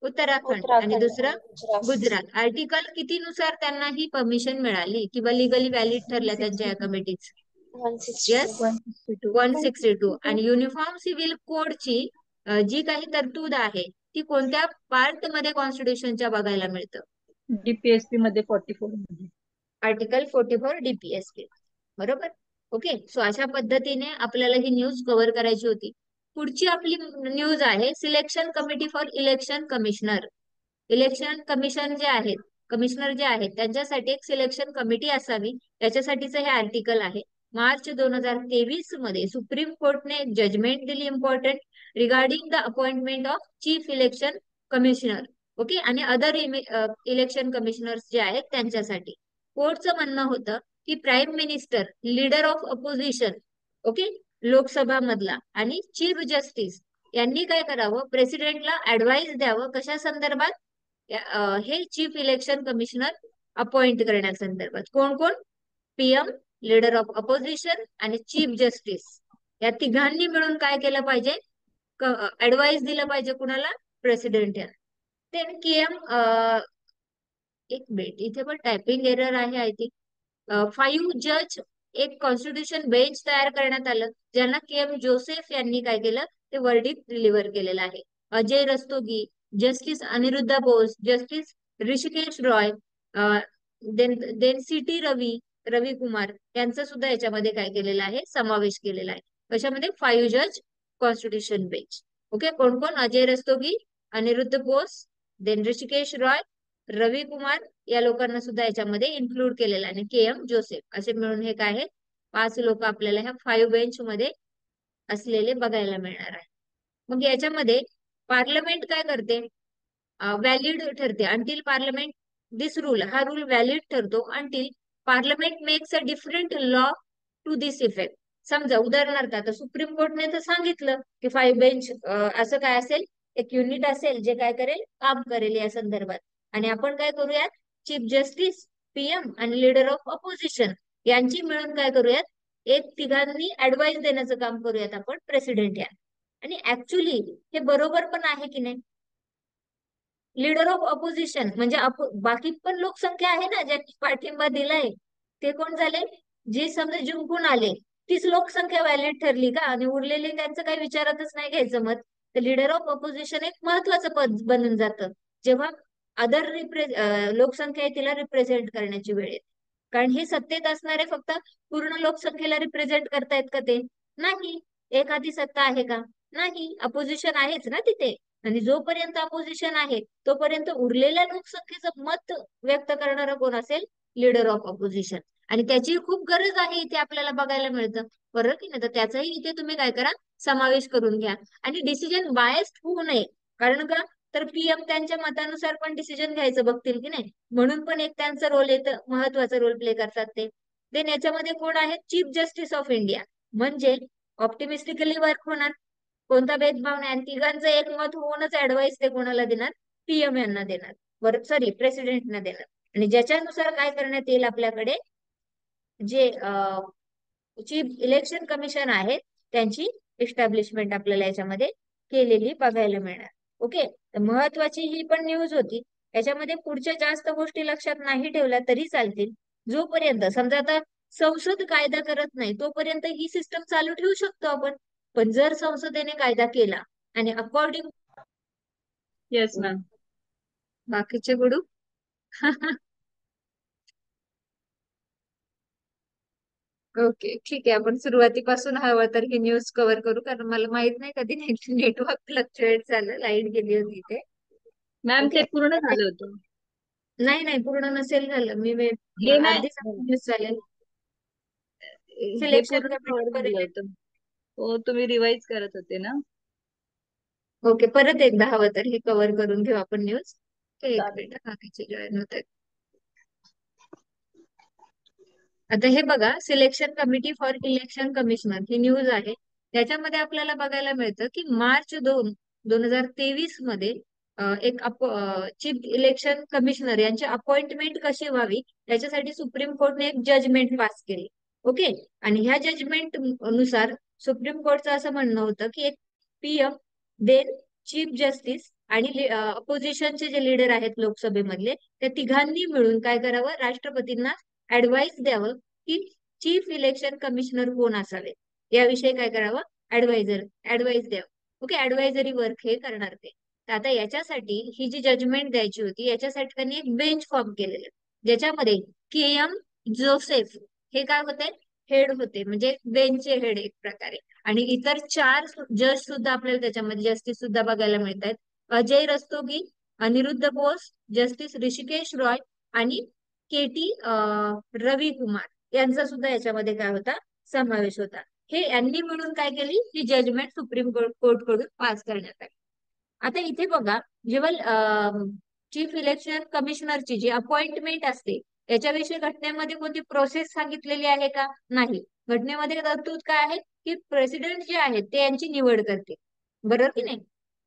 उत्तराखंड, आणि उत्तराखंड दुसरं आणि गुजरात. गुजरात. आर्टिकल किती नुसार त्यांना ही परमिशन मिळाली किंवा लिगली व्हॅलिड ठरल्या त्यांच्या या कमिटीज? येस, 162. 162. 162. आणि युनिफॉर्म सिव्हिल कोडची जी काही तरतूद आहे ती कोणत्या पार्ट मध्ये कॉन्स्टिट्यूशनच्या बघायला मिळतं? DPSP मध्ये 44 मध्ये. आर्टिकल 44 DPSP, बरोबर. ओके, सो अशा पद्धतीने आपल्याला ही न्यूज कव्हर करायची होती. पुढची आपली न्यूज आहे selection committee for election commissioner. Election commission जे आहेत, कमिशनर जे आहेत, त्यांच्यासाठी एक सिलेक्शन कमिटी असावी, याच्यासाठीचं हे आर्टिकल आहे. मार्च 2023 मध्ये सुप्रीम कोर्टने एक जजमेंट दिली important regarding the appointment of chief election commissioner. Okay, आणि अदर इलेक्शन कमिशनर्स जे आहेत त्यांच्यासाठी कोर्टचं म्हणणं होतं की prime minister, leader of opposition, okay, Lok Sabha मधला, आणि चीफ जस्टिस यांनी काय करावं, प्रेसिडेंटला ऍडवाइस द्यावं कशा संदर्भात, हे चीफ इलेक्शन कमिशनर अपॉइंट करण्यासंदर्भात. कोण कोण? PM, लीडर ऑफ अपोजिशन आणि चीफ जस्टिस, या तिघांनी मिळून काय केलं पाहिजे, ऍडवाइस दिलं पाहिजे कुणाला? प्रेसिडेंट या. ते KM, एक मिनिट, इथे पण टायपिंग एरर आहे आय थिंक. 5 जज एक कॉन्स्टिट्यूशन बेंच तयार करण्यात आलं, ज्यांना KM जोसेफ यांनी काय केलं, ते वर्डिक्ट डिलिव्हर केलेलं आहे. Ajay Rastogi, justice Aniruddha Bose, justice Hrishikesh Roy, then CT Ravi Kumar यांचं सुद्धा याच्यामध्ये काय केलेलं आहे, समावेश केलेला आहे. कशामध्ये? 5 जज कॉन्स्टिट्यूशन बेंच. ओके, कोण कोण? अजय रस्तोगी, अनिरुद्ध बोस, देन ऋषिकेश रॉय, रवी कुमार, या लोकांना सुद्धा याच्यामध्ये इन्क्लूड केलेलं आहे. आणि KM जोसेफ, असे मिळून हे काय आहे, 5 लोक आपल्याला ह्या 5 बेंच मध्ये असलेले बघायला मिळणार आहे. मग याच्यामध्ये पार्लमेंट काय करते, व्हॅलिड ठरते अंटिल पार्लमेंट, दिस रूल, हा रूल व्हॅलिड ठरतो until parliament makes a different law to this effect. समजा उदाहरणार्थ आता सुप्रीम कोर्टने तर सांगितलं की 5 बेंच असं काय असेल, एक युनिट असेल जे काय करेल, काम करेल या संदर्भात. आणि आपण काय करूयात, चीफ जस्टिस, PM आणि लीडर ऑफ अपोजिशन यांची मिळून काय करूयात, एक तिघांनी ऍडवाइस देण्याचं काम करूयात आपण प्रेसिडेंट या. आणि ऍक्च्युली हे बरोबर पण आहे की नाही? लीडर ऑफ अपोजिशन म्हणजे बाकी पण लोकसंख्या आहे ना ज्यांनी पाठिंबा दिलाय, ते कोण झाले, जे समजा जिंकून आले, तीच लोकसंख्या व्हॅलिड ठरली का? आणि उरलेले त्यांचं काही विचारातच नाही घ्यायचं मत. तर लीडर ऑफ अपोजिशन एक महत्वाचं पद बनून जातं जेव्हा अदर लोकसंख्या आहे तिला रिप्रेझेंट करण्याची वेळ येते. कारण हे सत्तेत असणारे फक्त पूर्ण लोकसंख्येला रिप्रेझेंट करतायत का? ते नाही. एखादी सत्ता आहे का? नाही. अपोजिशन आहेच ना तिथे. आणि जोपर्यंत अपोजिशन आहे तोपर्यंत उरलेल्या लोकसंख्येचं मत व्यक्त करणारा कोण असेल? Leader of opposition. आणि त्याची खूप गरज आहे इथे आपल्याला बघायला मिळतं, बरोबर की नाही? तर त्याचाही इथे तुम्ही काय करा, समावेश करून घ्या. आणि डिसिजन बायस्ड होऊ नये, कारण का, तर PM त्यांच्या मतानुसार पण डिसिजन घ्यायचं बघतील की नाही, म्हणून पण एक त्यांचा रोल येतं, महत्वाचा रोल प्ले करतात ते. देन याच्यामध्ये कोण आहेत? चीफ जस्टिस ऑफ इंडिया, म्हणजे ऑप्टिमिस्टिकली वर्क होणार, कोणता भेदभाव नाही, आणि तिघांचं एक मत होऊनच ऍडवाइस ते कोणाला देणार? PM यांना देणार, बरं, सॉरी, प्रेसिडेंटना देणार. आणि ज्याच्यानुसार काय करण्यात येईल, आपल्याकडे जे चीफ इलेक्शन कमिशन आहे त्यांची एस्टॅब्लिशमेंट आपल्याला याच्यामध्ये केलेली बघायला मिळणार. ओके, तर महत्वाची ही पण न्यूज होती. याच्यामध्ये पुढच्या जास्त गोष्टी लक्षात नाही ठेवल्या तरी चालतील. जोपर्यंत समजा आता संसद कायदा करत नाही तोपर्यंत ही सिस्टम चालू ठेवू शकतो आपण. पण जर संसदेने कायदा केला आणि अकॉर्डिंग येस मॅम. बाकीचे गुडू ओके, ठीक आहे. आपण सुरुवातीपासून हवं तर ही न्यूज कव्हर करू, कारण मला माहित नाही कधी नेटवर्क फ्लक्च्युएट झालं, लाईट गेली होती इथे. मॅम ते ओके, पूर्ण झालं होतं. नाही नाही, पूर्ण नसेल झालं. हे अर्धी नाही, न्यूज चालेल. हे सिलेक्शन पूर्ण कमिटी कव्हर फॉर झालं होतं. हो, तुम्ही रिवाइज करत होते ना? ओके, परत एकदा हवं तर हे कव्हर करून घेऊ आपण न्यूज. एक चालेल. मिनिट, बाकीचे जॉईन होत आहेत. आता हे बघा, selection committee for election commissioner he news आहे. त्याच्यामध्ये आपल्याला बघायला मिळतं की मार्च 2, 2023 मध्ये एक चीफ इलेक्शन कमिशनर यांची अपॉइंटमेंट कशी व्हावी याच्यासाठी सुप्रीम कोर्टने एक जजमेंट पास केली. ओके. आणि ह्या जजमेंट नुसार सुप्रीम कोर्टचं असं म्हणणं होतं की एक पीएम, देन चीफ जस्टिस आणि अपोजिशनचे जे लीडर आहेत लोकसभेमधले, त्या तिघांनी मिळून काय करावं, राष्ट्रपतींना ऍडवाइस द्यावं की चीफ इलेक्शन कमिशनर कोण असावे याविषयी काय करावं, ऍडवाइस द्यावं. ओके, ऍडवायझरी वर्क हे करणार ते. तर आता याच्यासाठी ही जी जजमेंट द्यायची होती याच्यासाठी त्यांनी एक बेंच फॉर्म केलेलं, ज्याच्यामध्ये के एम जोसेफ हे काय होते, हेड होते, म्हणजे बेंचचे हेड एक प्रकारे. आणि इतर 4 जज सुद्धा आपल्याला त्याच्यामध्ये, जस्टिस सुद्धा बघायला मिळत आहेत. अजय रस्तोगी, अनिरुद्ध बोस, जस्टिस ऋषिकेश रॉय आणि के.टी. रवी कुमार यांचा सुद्धा याच्यामध्ये काय होता, समावेश होता. हे यांनी मिळून काय केली, ही जजमेंट सुप्रीम कोर्ट कडून पास करण्यात आली. आता इथे बघा, जेव्हा चीफ इलेक्शन कमिशनरची जी अपॉइंटमेंट असते याच्याविषयी घटनेमध्ये कोणती प्रोसेस सांगितलेली आहे का, नाही. घटनेमध्ये तरतूद काय आहे की प्रेसिडेंट जे आहेत ते यांची निवड करते, बरोबर की नाही.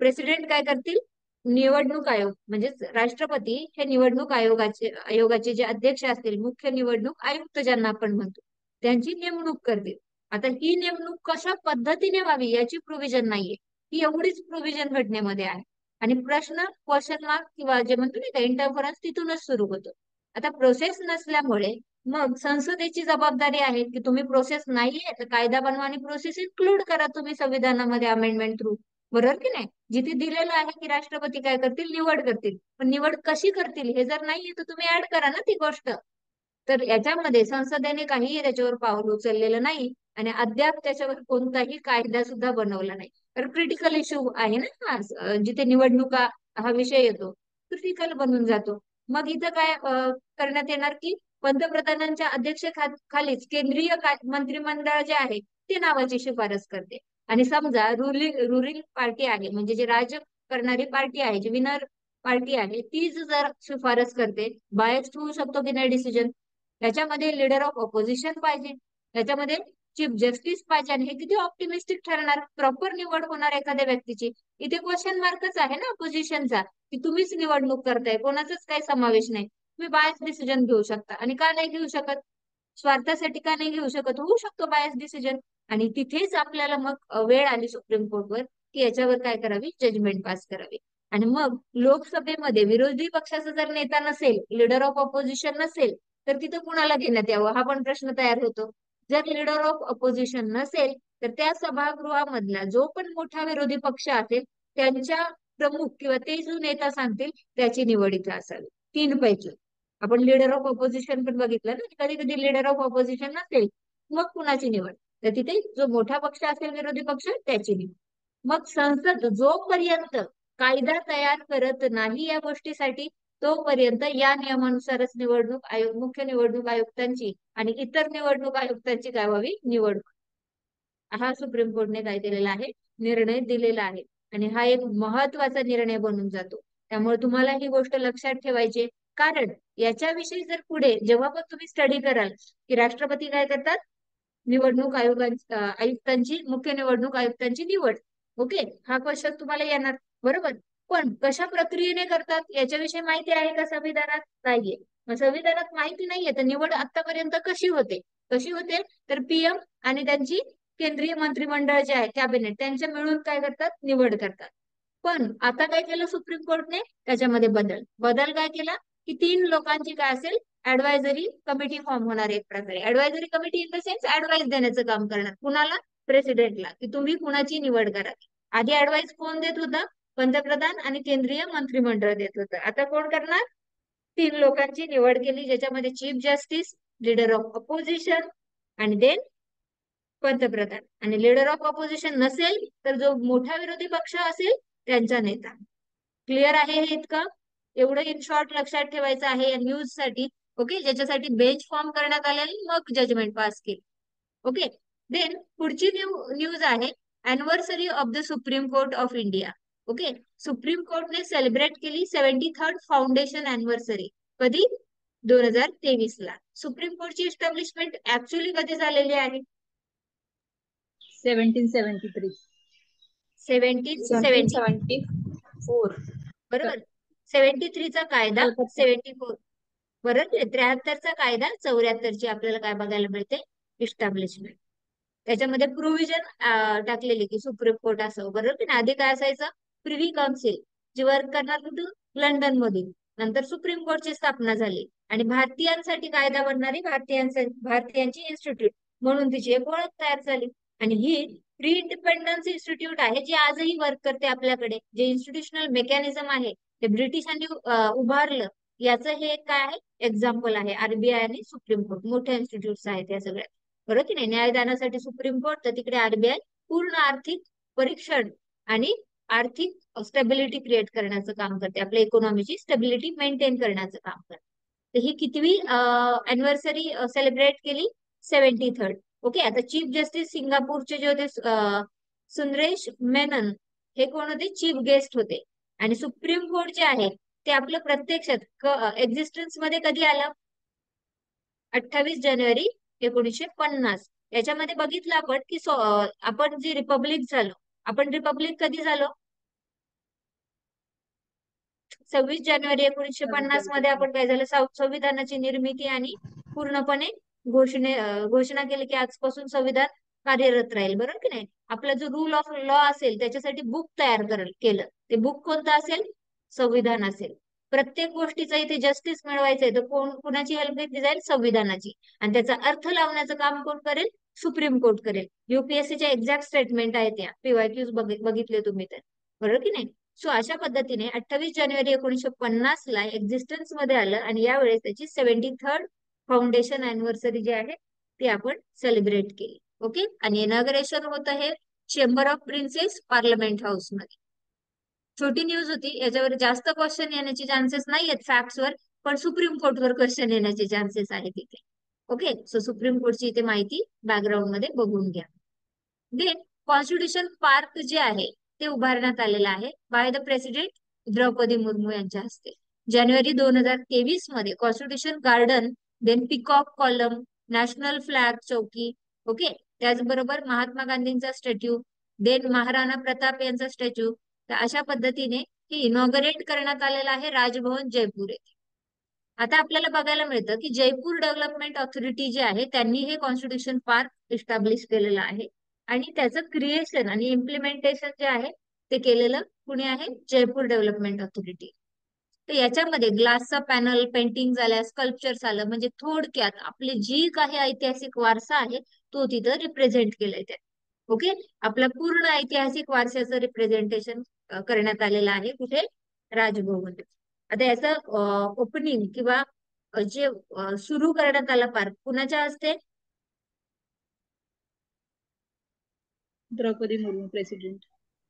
प्रेसिडेंट काय करतील, निवडणूक आयोग म्हणजे राष्ट्रपती हे निवडणूक आयोगाचे जे अध्यक्ष असतील, मुख्य निवडणूक आयुक्त ज्यांना आपण म्हणतो, त्यांची नेमणूक करतील. आता ही नेमणूक कशा पद्धतीने व्हावी याची प्रोव्हिजन नाहीये, ही एवढीच प्रोव्हिजन घटनेमध्ये आहे. आणि प्रश्न, क्वेश्चन मार्क किंवा जे म्हणतो नाही का इंटरफरन्स, तिथूनच सुरू होतो. आता प्रोसेस नसल्यामुळे मग संसदेची जबाबदारी आहे की तुम्ही प्रोसेस नाहीये तर कायदा बनवा आणि प्रोसेस इन्क्लूड करा तुम्ही संविधानामध्ये अमेंडमेंट थ्रू, बरोबर की नाही. जिथे दिलेलं आहे की राष्ट्रपती काय करतील, निवड करतील, पण निवड कशी करतील हे जर नाहीये तर तुम्ही ऍड करा ना ती गोष्ट. तर याच्यामध्ये संसदेने काहीही त्याच्यावर पाऊल उचललेलं नाही आणि अद्याप त्याच्यावर कोणताही कायदा सुद्धा बनवला नाही. तर क्रिटिकल इश्यू आहे ना हा, जिथे निवडणुका हा विषय येतो, क्रिटिकल बनून जातो. मग इथं काय करण्यात येणार की पंतप्रधानांच्या अध्यक्षतेखालीच केंद्रीय मंत्रिमंडळ जे आहे ते नावाची शिफारस करते. आणि समजा रुलिंग पार्टी आहे, म्हणजे जे राज्य करणारी पार्टी आहे, जी विनर पार्टी आहे, तीच जर शिफारस करते, बायस्ड होऊ शकतो की नाही डिसिजन. त्याच्यामध्ये लीडर ऑफ ऑपोजिशन पाहिजे, त्याच्यामध्ये चीफ जस्टिस पाहिजे, आणि हे किती ऑप्टिमिस्टिक ठरणार, प्रॉपर निवड होणार एखाद्या व्यक्तीची. इथे क्वेश्चन मार्कच आहे ना अपोजिशनचा, की तुम्हीच निवडणूक करताय, कोणाचाच काही समावेश नाही. तुम्ही बायस डिसिजन घेऊ शकता, आणि का नाही घेऊ शकत, स्वार्थासाठी का नाही घेऊ शकत, होऊ शकतो बायस डिसिजन. आणि तिथेच आपल्याला मग वेळ आली सुप्रीम कोर्टवर की याच्यावर काय करावी, जजमेंट पास करावी. आणि मग लोकसभेमध्ये विरोधी पक्षाचा जर नेता नसेल, लीडर ऑफ ऑपोजिशन नसेल, तर तिथं कुणाला घेण्यात यावं हा पण प्रश्न तयार होतो. जर लीडर ऑफ ऑपोजिशन नसेल तर त्या सभागृहामधला जो पण मोठा विरोधी पक्ष असेल त्यांच्या प्रमुख किंवा ते जो नेता सांगतील त्याची निवड इथे असावी. 3 पैकी आपण लीडर ऑफ ऑपोजिशन पण बघितलं ना, कधी कधी लीडर ऑफ ऑपोजिशन नसेल मग कुणाची निवड, तर तिथे जो मोठा पक्ष असेल विरोधी पक्ष त्याची निवड. मग संसद जोपर्यंत कायदा तयार करत नाही या गोष्टीसाठी, तोपर्यंत या नियमानुसारच निवडणूक आयोग, मुख्य निवडणूक आयुक्तांची आणि इतर निवडणूक आयुक्तांची काय व्हावी, निवड. हा सुप्रीम कोर्टने काय दिलेला आहे, निर्णय दिलेला आहे. आणि हा एक महत्वाचा निर्णय बनून जातो. त्यामुळे तुम्हाला ही गोष्ट लक्षात ठेवायची, कारण याच्याविषयी जर पुढे जेव्हा पण तुम्ही स्टडी कराल की राष्ट्रपती काय करतात, निवडणूक आयुक्तांची, मुख्य निवडणूक आयुक्तांची निवड, ओके, हा क्वेश्चन तुम्हाला येणार, बरोबर. पण कशा प्रक्रियेने करतात याच्याविषयी माहिती आहे का संविधानात, नाहीये. मग संविधानात माहिती नाहीये तर निवड आतापर्यंत कशी होते, कशी होते, तर पीएम आणि त्यांची केंद्रीय मंत्रिमंडळ जे आहे कॅबिनेट त्यांच्या मिळून काय करतात, निवड करतात. पण आता काय केलं सुप्रीम कोर्टने, त्याच्यामध्ये बदल बदल काय केला की 3 लोकांची काय असेल, ऍडवायझरी कमिटी फॉर्म होणार. एक प्रकारे advisory committee in the sense advice देण्याचं काम करणार कुणाला, प्रेसिडेंटला, की तुम्ही कुणाची निवड करा. आधी ऍडवाइस कोण देत होतं, पंतप्रधान आणि केंद्रीय मंत्रिमंडळ देत होतं. आता कोण करणार, 3 लोकांची निवड केली, ज्याच्यामध्ये chief justice, leader of opposition आणि देन पंतप्रधान. आणि लीडर ऑफ ऑपोजिशन नसेल तर जो मोठा विरोधी पक्ष असेल त्यांचा नेता. क्लिअर आहे हे इतकं, एवढं इन शॉर्ट लक्षात ठेवायचं आहे या न्यूज साठी. ओके, ज्याच्यासाठी बेंच फॉर्म करण्यात आले आणि मग जजमेंट पास केली. ओके, देन पुढची न्यूज आहे anniversary of the supreme court of India. Okay, supreme कोर्टने सेलिब्रेट केली 73rd फाउंडेशन अॅनिव्हर्सरी. कधी? 2023 ला. सुप्रीम कोर्टची इस्टॅब्लिशमेंट ऍक्च्युअली कधी झालेली आहे? 1773. 1770. 1774. बरोबर. 73 चा कायदा, कलकत्ता. 74 बरोबर. 73चा कायदा, 74ची आपल्याला काय बघायला मिळते? इस्टॅब्लिशमेंट. त्याच्यामध्ये प्रोव्हिजन टाकलेली की सुप्रीम कोर्ट असावं. बरोबर की नाही? आधी काय असायचं? प्रिव्ही काउन्सिल, जी वर्क करणार कुठून? लंडन मधून. नंतर सुप्रीम कोर्टची स्थापना झाली आणि भारतीयांसाठी कायदा बनणारी भारतीयांची इन्स्टिट्यूट म्हणून तिची एक ओळख तयार झाली. आणि ही प्री इंडिपेंडन्स इन्स्टिट्यूट आहे जी आजही वर्क करते आपल्याकडे. जे इन्स्टिट्यूशनल मेकॅनिझम आहे ते ब्रिटिशांनी उभारलं, याचं हे काय आहे? एक्झाम्पल आहे. आरबीआय आणि सुप्रीम कोर्ट मोठ्या इन्स्टिट्यूट्स आहेत या सगळ्या. बरोबर की नाही? न्यायदानासाठी सुप्रीम कोर्ट, तर तिकडे आरबीआय पूर्ण आर्थिक परीक्षण आणि आर्थिक स्टेबिलिटी क्रिएट करण्याचं काम करते. आपल्या इकॉनॉमीची स्टेबिलिटी मेंटेन करण्याचं काम करते. तर ही कितवी अॅनिव्हर्सरी सेलिब्रेट केली? 73rd. ओके, आता चीफ जस्टिस सिंगापूरचे जे होते सुंदरेश मेनन, हे कोण होते? चीफ गेस्ट होते. आणि सुप्रीम कोर्ट जे आहे ते आपलं प्रत्यक्षात एक्झिस्टन्स मध्ये कधी आलं? 28 जानेवारी 1950. याच्यामध्ये बघितलं आपण की आपण जी रिपब्लिक झालो, आपण रिपब्लिक कधी झालो? 26 जानेवारी 1950 मध्ये आपण काय झालं? संविधानाची निर्मिती आणि पूर्णपणे घोषणा केली की आजपासून संविधान कार्यरत राहील. बरोबर की नाही? आपला जो रूल ऑफ लॉ असेल त्याच्यासाठी बुक तयार केलं. ते बुक कोणतं असेल? संविधान असेल. प्रत्येक गोष्टीचा इथे जस्टिस मिळवायचंय तर कुणाची हेल्प घेतली जाईल? संविधानाची. आणि त्याचा अर्थ लावण्याचं काम कोण करेल? सुप्रीम कोर्ट करेल. युपीएससीच्या एक्झॅक्ट स्टेटमेंट आहेत त्या, पीवायक्यूज बघितले तुम्ही तर. बरोबर की नाही? सो अशा पद्धतीने 28 जानेवारी 1950 ला एक्झिस्टन्स मध्ये आलं आणि यावेळेस त्याची 73rd फाउंडेशन अॅनिव्हर्सरी जी आहे ती आपण सेलिब्रेट केली. ओके, आणि इनॉग्रेशन होतं हे chamber of princess parliament house मध्ये. छोटी न्यूज होती, याच्यावर जास्त क्वेश्चन येण्याचे चान्सेस नाही आहेत फॅक्ट्सवर, पण सुप्रीम कोर्टवर क्वेश्चन येण्याचे चान्सेस आहेत इथे. ओके, सो सुप्रीम कोर्टची इथे माहिती बॅकग्राऊंड मध्ये बघून घ्या. देन कॉन्स्टिट्यूशन पार्क जे आहे ते उभारण्यात आलेलं आहे by the president Droupadi Murmu यांच्या हस्ते. जानेवारी 2023 मध्ये constitution garden, then peacock column, national flag चौकी. ओके, त्याचबरोबर महात्मा गांधींचा स्टॅच्यू, देन महाराणा प्रताप यांचा स्टॅच्यू. तर अशा पद्धतीने हे इनॉग्रेट करण्यात आलेलं आहे राजभवन जयपूर येथे. आता आपल्याला बघायला मिळतं की जयपूर डेव्हलपमेंट ऑथॉरिटी जे आहे त्यांनी हे कॉन्स्टिट्यूशन पार्क इस्टॅब्लिश केलेलं आहे. आणि त्याचं क्रिएशन आणि इम्प्लिमेंटेशन जे आहे ते केलेलं कुणी आहे? Jaipur development authority. तर याच्यामध्ये ग्लासचा पॅनल, पेंटिंग झाल्या, स्कल्पचर्स आलं, म्हणजे थोडक्यात आपली जी काही ऐतिहासिक वारसा आहे तो तिथं रिप्रेझेंट केलाय त्यात. ओके, आपला पूर्ण ऐतिहासिक वारशाचं रिप्रेझेंटेशन करण्यात आलेलं आहे कुठे? राजभवन. आता याचं ओपनिंग किंवा जे सुरू करण्यात आला पार्क कुणाच्या हस्ते? द्रौपदी मुर्मू प्रेसिडेंट.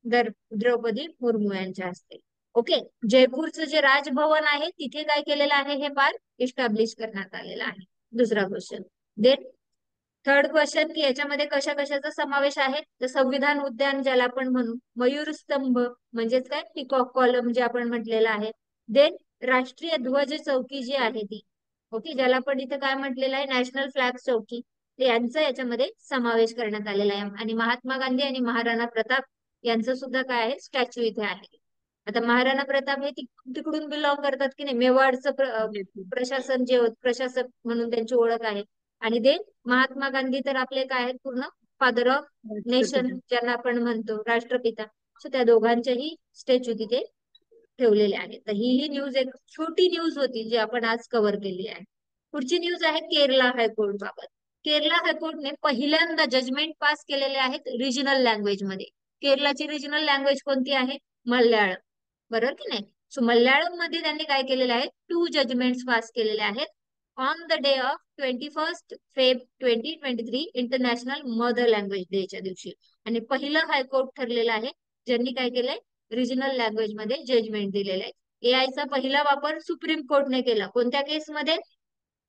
द्रौपदी मुर्मू यांच्या हस्ते. ओके, जयपूरचं जे राजभवन आहे तिथे काय केलेलं आहे? हे पार्क इस्टॅब्लिश करण्यात आलेलं आहे. दुसरा क्वेश्चन. देन थर्ड क्वेश्चन की याच्यामध्ये कशा कशाचा समावेश आहे? तर संविधान उद्यान ज्याला आपण म्हणू, मयूर स्तंभ म्हणजेच काय? पिकॉक कॉलम जे आपण म्हटलेलं आहे. देन राष्ट्रीय ध्वज चौकी जी आहे ती, ओके, ज्याला आपण इथे काय म्हटलेलं आहे? नॅशनल फ्लॅग चौकी. तर यांचा याच्यामध्ये समावेश करण्यात आलेला आहे. आणि महात्मा गांधी आणि महाराणा प्रताप यांचं सुद्धा काय आहे? स्टॅच्यू इथे आहे. आता महाराणा प्रताप हे तिकडून बिलॉंग करतात की नाही? मेवाडचं प्रशासन जे प्रशासक म्हणून त्यांची ओळख आहे. आणि ते महात्मा गांधी तर आपले काय आहेत? पूर्ण फादर ऑफ नेशन ज्यांना आपण म्हणतो, राष्ट्रपिता. सो त्या दोघांच्याही स्टॅच्यू तिथे ठेवलेले आहेत. तर ही न्यूज एक छोटी न्यूज होती जी आपण आज कव्हर केली आहे. पुढची न्यूज आहे केरला हायकोर्ट बाबत. केरला हायकोर्टने पहिल्यांदा जजमेंट पास केलेले आहेत रिजनल लँग्वेज मध्ये. केरलाची रिजनल लँग्वेज कोणती आहे? मल्याळम. बरोबर की नाही? सो मल्याळम मध्ये त्यांनी काय केलेले आहेत? 2 जजमेंट्स पास केलेले आहेत on the day of 21 Feb 2023 international mother language डेच्या दिवशी. आणि पहिलं हायकोर्ट ठरलेलं आहे ज्यांनी काय केलंय? रिजनल लँग्वेज मध्ये जजमेंट दिलेलं आहे. एआयचा पहिला वापर सुप्रीम कोर्टने केला. कोणत्या केसमध्ये?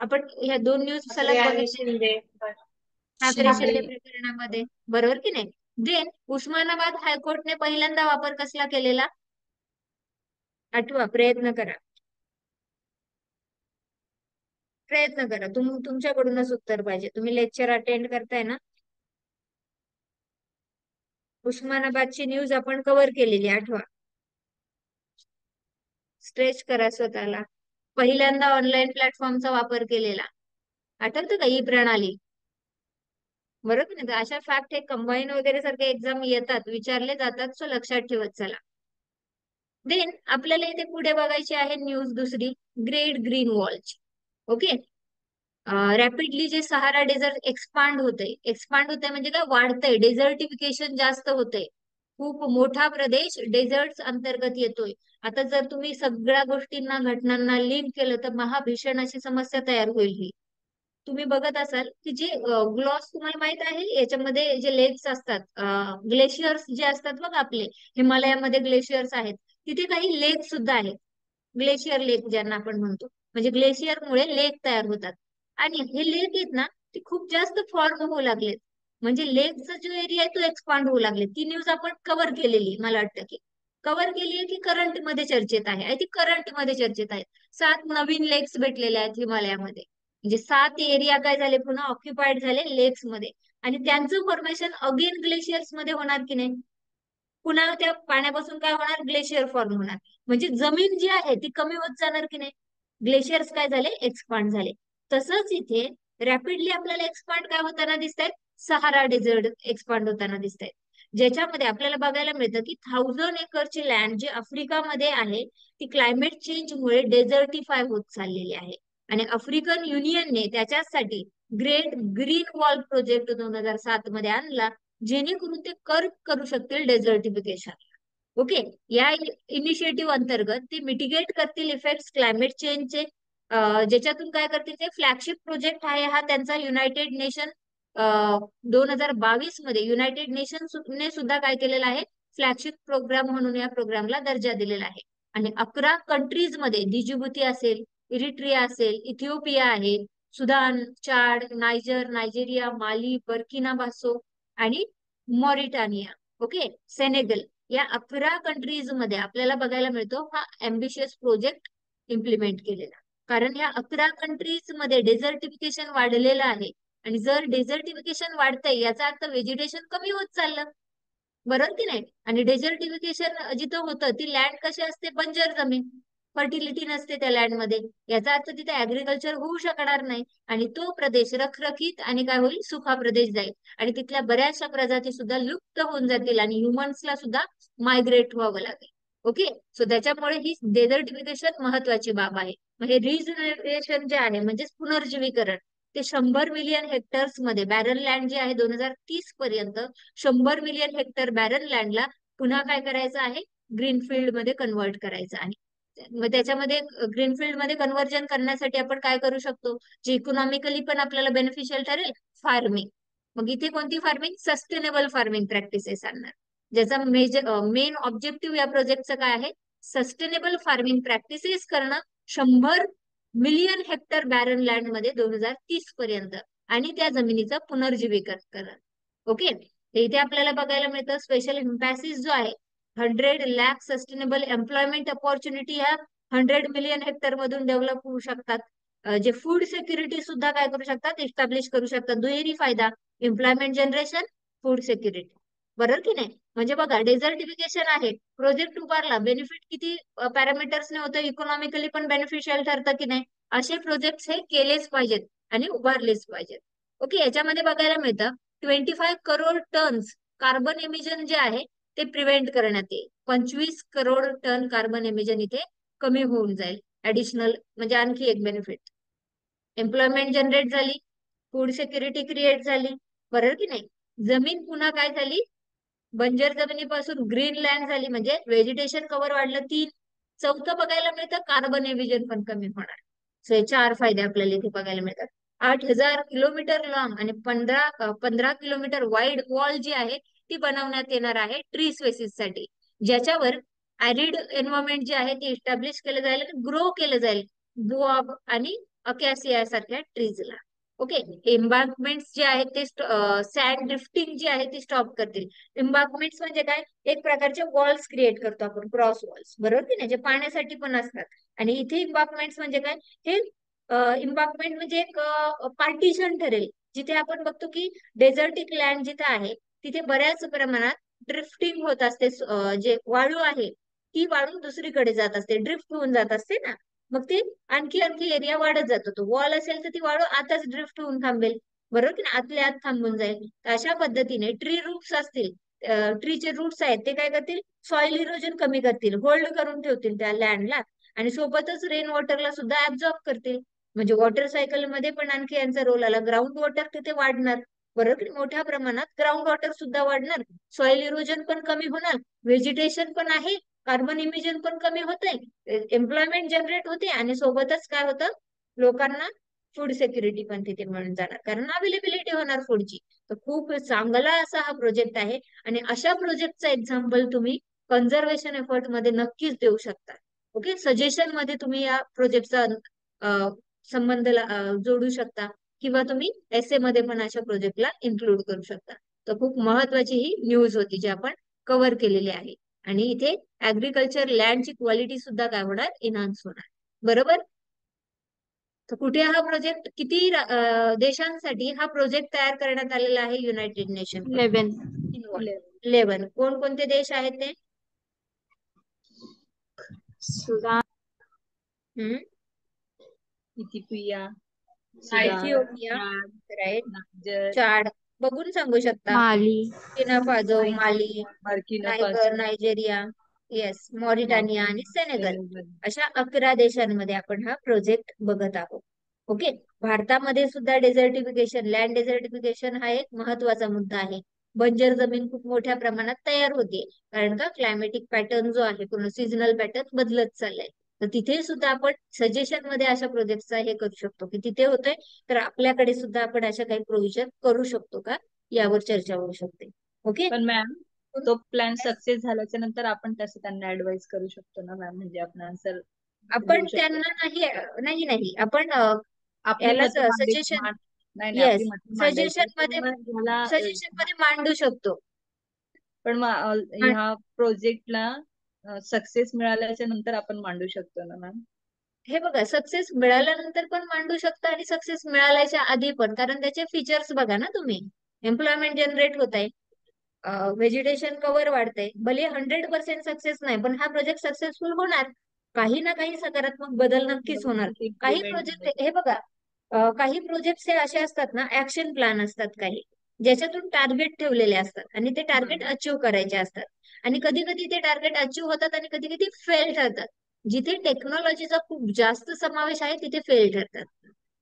आपण ह्या 2 न्यूज सलग आणि बघितल्या. शिंदे. ठाकरे शिंदे शिंदे प्रकरणामध्ये, बरोबर की नाही. देन उस्मानाबाद हायकोर्टने पहिल्यांदा वापर कसला केलेला, आठवा, प्रयत्न करा, प्रयत्न करा. तुमच्याकडूनच उत्तर पाहिजे, तुम्ही लेक्चर अटेंड करताय ना. उस्मानाबादची न्यूज आपण कव्हर केलेली, आठवा. स्ट्रेच करा स्वतःला. पहिल्यांदा ऑनलाईन प्लॅटफॉर्मचा वापर केलेला, आठवतं का, ही प्रणाली, बरोबर नाही. तर अशा फॅक्ट हे कंबाईन वगैरे सारखे एक्झाम येतात, विचारले जातात, सो लक्षात ठेवत चला. देन आपल्याला इथे पुढे बघायची आहे न्यूज दुसरी, ग्रेट ग्रीन वॉलची. ओके. रॅपिडली जे सहारा डेझर्ट एक्सपांड होतंय म्हणजे काय, वाढतंय, डेझर्टिफिकेशन जास्त होतंय, खूप मोठा प्रदेश डेझर्ट अंतर्गत येतोय. आता जर तुम्ही सगळ्या गोष्टींना, घटनांना लिंक केलं तर महाभीषण अशी समस्या तयार होईल ही. तुम्ही बघत असाल की जे ग्लॉस, तुम्हाला माहित आहे याच्यामध्ये जे लेक्स असतात, ग्लेशियर्स जे असतात बघा आपले, हिमालयामध्ये ग्लेशियर्स आहेत, तिथे काही लेक सुद्धा आहेत, ग्लेशियर लेक ज्यांना आपण म्हणतो, म्हणजे ग्लेशियरमुळे लेक तयार होतात. आणि हे लेक आहेत ना, ते खूप जास्त फॉर्म होऊ लागलेत, म्हणजे लेकचा जो एरिया आहे तो एक्सपांड होऊ लागले. ती न्यूज आपण कव्हर केलेली, मला वाटतं की कव्हर केली आहे, की करंट मध्ये चर्चेत आहे, आय थिंक करंट मध्ये चर्चेत आहेत. 7 नवीन लेक्स भेटलेले आहेत हिमालयामध्ये, म्हणजे 7 एरिया काय झाले, पुन्हा ऑक्युपाईड झाले लेक्स मध्ये. आणि त्यांचं फॉर्मेशन अगेन ग्लेशियर्स मध्ये होणार की नाही, पुन्हा त्या पाण्यापासून काय होणार, ग्लेशियर फॉर्म होणार, म्हणजे जमीन जी आहे ती कमी होत जाणार की नाही, ग्लेशियर्स काय झाले, एक्सपांड झाले. तसंच इथे रॅपिडली आपल्याला एक्सपांड काय होताना दिसत आहेत, सहारा डेझर्ट एक्सपांड होताना दिसत आहेत, ज्याच्यामध्ये आपल्याला बघायला मिळतं की 1000 एकरची लँड जी आफ्रिकामध्ये आहे ती क्लायमेट चेंजमुळे डेझर्टिफाय होत चाललेली आहे. आणि आफ्रिकन युनियनने त्याच्यासाठी ग्रेट ग्रीन वॉल प्रोजेक्ट 2007 मध्ये आणला, जेणेकरून ते कर्ब करू शकतील डेझर्टिफिकेशन. ओके. या इनिशिएटिव्ह अंतर्गत ते मिटिगेट करतील इफेक्ट क्लायमेट चेंजचे. ज्याच्यातून काय करतील, ते फ्लॅगशिप प्रोजेक्ट आहे हा त्यांचा, युनायटेड नेशन 2022 मध्ये युनायटेड नेशन ने सुद्धा काय केलेला आहे, फ्लॅगशिप प्रोग्राम म्हणून या प्रोग्रामला दर्जा दिलेला आहे. आणि 11 कंट्रीज मध्ये, डिजिबुती असेल, इरिट्रिया असेल, इथिओपिया आहे, सुदान, चाड, नायजेरिया, माली, बर्किना फासो आणि मॉरिटानिया, ओके, सेनेगल, या 11 कंट्रीज मध्ये आपल्याला बघायला मिळतो हा एम्बिशियस प्रोजेक्ट इम्प्लिमेंट केलेला. कारण या 11 कंट्रीज मध्ये डेझर्टिफिकेशन वाढलेलं आहे, आणि जर डेझर्टिफिकेशन वाढतंय याचा अर्थ व्हेजिटेशन कमी होत चाललं, बरोबर की नाही. आणि डेझर्टिफिकेशन जिथं होतं ती लँड कशी असते, बंजर जमीन, फर्टिलिटी नसते त्या लँड मध्ये, याचा अर्थ तिथे ऍग्रिकल्चर होऊ शकणार नाही, आणि तो प्रदेश रखरखीत आणि काय होईल, सुखा प्रदेश जाईल, आणि तिथल्या बऱ्याचशा प्रजाती सुद्धा लुप्त होऊन जातील, आणि ह्युमन्सला सुद्धा मायग्रेट व्हावं लागेल. ओके. सो त्याच्यामुळे ही डेझर्टिफिकेशन महत्वाची बाब आहे. म्हणजे रिजनरेशन जे आहे, म्हणजेच पुनर्जीवीकरण, ते 100 मिलियन हेक्टर्स मध्ये, बॅरन लँड जे आहे 2030 पर्यंत 100 मिलियन हेक्टर बॅरन लँडला पुन्हा काय करायचं आहे, ग्रीनफील्ड मध्ये कन्वर्ट करायचं आहे. मग त्याच्यामध्ये ग्रीनफील्ड मध्ये कन्व्हर्जन करण्यासाठी आपण काय करू शकतो, जे इकॉनॉमिकली पण आपल्याला बेनिफिशियल ठरेल, फार्मिंग. मग इथे कोणती फार्मिंग, सस्टेनेबल फार्मिंग प्रॅक्टिसेस आणणार, ज्याचा मेन ऑब्जेक्टिव्ह या प्रोजेक्टचं काय आहे, सस्टेनेबल फार्मिंग प्रॅक्टिसेस करणं 100 मिलियन हेक्टर बॅरन लँड मध्ये 2030 पर्यंत, आणि त्या जमिनीचं पुनर्जीवीकरण करणं. ओके. इथे आपल्याला बघायला मिळतं स्पेशल एम्पॅसिस जो आहे, 100 लाख सस्टेनेबल एम्प्लॉयमेंट अपॉर्च्युनिटी ह्या 100 मिलियन हेक्टर मधून डेव्हलप होऊ शकतात. जे फूड सिक्युरिटी सुद्धा काय करू शकतात, इस्टॅब्लिश करू शकतात. दुहेरी फायदा, एम्प्लॉयमेंट जनरेशन, फूड सिक्युरिटी, बरोबर की नाही. म्हणजे बघा, डेझर्टिफिकेशन आहे, प्रोजेक्ट उभारला, बेनिफिट किती पॅरामीटर्सने होतं, इकॉनॉमिकली पण बेनिफिशियल ठरतं की नाही. असे प्रोजेक्ट हे केलेच पाहिजेत आणि उभारलेच पाहिजेत. ओके. याच्यामध्ये बघायला मिळतं 25 करोड टन्स कार्बन एमिजन जे आहे ते प्रिव्हेंट करण्यात येईल. 25 करोड टन कार्बन एमिजन इथे कमी होऊन जाईल, ऍडिशनल, म्हणजे आणखी एक बेनिफिट. एम्प्लॉयमेंट जनरेट झाली, फूड सिक्युरिटी क्रिएट झाली, बरोबर की नाही. जमीन पुन्हा काय झाली, बंजर जमिनीपासून ग्रीन लँड झाली, म्हणजे व्हेजिटेशन कव्हर वाढलं. 3, चौथं बघायला मिळतं, कार्बन एमिजन पण कमी होणार. सो हे 4 फायदे आपल्याला इथे बघायला मिळतात. 8,000 किलोमीटर लांब आणि 15 किलोमीटर वाईड वॉल जी आहे ती बनवण्यात येणार आहे ट्री स्पेसिस साठी, ज्याच्यावर ऍरिड एन्व्हायरमेंट जे आहे ते इस्टॅब्लिश केलं जाईल, ग्रो केलं जाईल, बुआब आणि अकॅसिया सारख्या ट्रीजला. ओके. एम्बार्कमेंट्स जे आहेत ते सँड ड्रिफ्टिंग जी आहे ती स्टॉप करतील. एम्बार्कमेंट्स म्हणजे काय, एक प्रकारचे वॉल्स क्रिएट करतो आपण, क्रॉस वॉल्स, बरोबर की नाही, जे पाण्यासाठी पण असतात. आणि इथे एम्बार्कमेंट्स म्हणजे काय, हे एम्बार्कमेंट म्हणजे एक पार्टिशन ठरेल, जिथे आपण बघतो की डेझर्टिक लँड जिथे आहे तिथे बऱ्याच प्रमाणात ड्रिफ्टिंग होत असते. जे वाळू आहे ती वाळू दुसरीकडे जात असते, ड्रिफ्ट होऊन जात असते ना. मग ते आणखी आणखी एरिया वाढत जातो. तो वॉल असेल तर ती वाळू आताच ड्रिफ्ट होऊन थांबेल, बरोबर की नाही, आतल्या आत थांबून जाईल. तर अशा पद्धतीने ट्री रूट्स असतील, ट्रीचे रूट्स आहेत ते काय करतील, सॉइल इरोजन कमी करतील, होल्ड करून ठेवतील त्या लँडला, आणि सोबतच रेन वॉटरला सुद्धा ऍब्झॉर्ब करतील. म्हणजे वॉटर सायकल मध्ये पण आणखी यांचा रोल आला. ग्राउंड वॉटर तिथे वाढणार, बरोबर की नाही? मोठ्या प्रमाणात ग्राउंड वॉटर सुद्धा वाढणार, सॉइल इरोजन पण कमी होणार, व्हेजिटेशन पण आहे, कार्बन इमिजन पण कमी होते, एम्प्लॉयमेंट जनरेट होते, आणि सोबतच काय होतं, लोकांना फूड सिक्युरिटी पण तिथे मिळून जाणार, कारण अवेलेबिलिटी होणार फूडची. तर खूप चांगला असा हा प्रोजेक्ट आहे. आणि अशा प्रोजेक्टचा एक्झाम्पल तुम्ही कन्झर्वेशन एफर्ट मध्ये नक्कीच देऊ शकता. ओके, सजेशन मध्ये तुम्ही या प्रोजेक्टचा संबंध जोडू शकता, किंवा तुम्ही एसे मध्ये पण अशा प्रोजेक्टला इन्क्लूड करू शकता. तर खूप महत्वाची ही न्यूज होती जी आपण कव्हर केलेली आहे. आणि इथे ऍग्रिकल्चर लँडची क्वालिटी सुद्धा काय होणार, इन्हान्स होणार, बरोबर. तर कुठे हा प्रोजेक्ट, किती देशांसाठी हा प्रोजेक्ट तयार करण्यात आलेला आहे, युनायटेड नेशन कडून 11. इन्व्हॉल्व 11. कोणकोणते देश आहेत ते? Sudan, hmm. Ethiopia, Sudan, Ethiopia, Chad, right. Niger, Chad, बघून सांगू शकता. Mali, Burkina Faso, Mali, Burkina Niger, Faso, Nigeria, yes, Mauritania आणि मॉरिशस, सेनेगल. सेनेगल. अशा 11 देशांमध्ये आपण हा प्रोजेक्ट बघत आहोत. ओके. भारतामध्ये सुद्धा डेझर्टिफिकेशन, लँड डेझर्टिफिकेशन हा एक महत्वाचा मुद्दा आहे. बंजर जमीन खूप मोठ्या प्रमाणात तयार होते, कारण का क्लायमेटिक पॅटर्न जो आहे पूर्ण सीझनल पॅटर्न बदलत चाललाय. तर तिथे सुद्धा आपण सजेशन मध्ये अशा प्रोजेक्टचा हे करू शकतो की तिथे होतंय, तर आपल्याकडे सुद्धा आपण अशा काही प्रोव्हिजन करू शकतो का, यावर चर्चा होऊ शकते. ओके. पण मॅम, तो प्लॅन सक्सेस झाल्याच्या नंतर आपण तसं त्यांना ऍडवाइस करू शकतो ना मॅम, म्हणजे आपण आन्सर देऊ आपण शकतो. त्यांना नाही, नाही नाही, आपण आपली याला मतं सजेशन, नाही नाही, आपली येस, मतं मांडायची, सजेशन पण मध्ये, मग ह्याला सजेशन मध्ये मांडू शकतो. पण मग ह्या प्रोजेक्टला सक्सेस मिळाल्याच्या नंतर आपण मांडू शकतो ना मॅम. हे बघा, सक्सेस मिळाल्यानंतर पण मांडू शकता आणि सक्सेस मिळाल्याच्या आधी पण, कारण त्याचे फीचर्स बघा ना तुम्ही. एम्प्लॉयमेंट जनरेट होत आहे, व्हेजिटेशन कव्हर वाढतंय, भले 100% सक्सेस नाही, पण हा प्रोजेक्ट सक्सेसफुल होणार. काही ना काही सकारात्मक बदल नक्कीच होणार. काही प्रोजेक्ट इम्प्लिमेंट. हे बघा, काही प्रोजेक्ट हे असे असतात ना, ऍक्शन प्लॅन असतात काही, ज्याच्यातून टार्गेट ठेवलेले असतात आणि ते टार्गेट अचीव्ह करायचे असतात. आणि कधी कधी ते टार्गेट अचीव्ह होतात आणि कधी कधी फेल ठरतात. जिथे टेक्नॉलॉजीचा खूप जास्त समावेश आहे तिथे फेल ठरतात,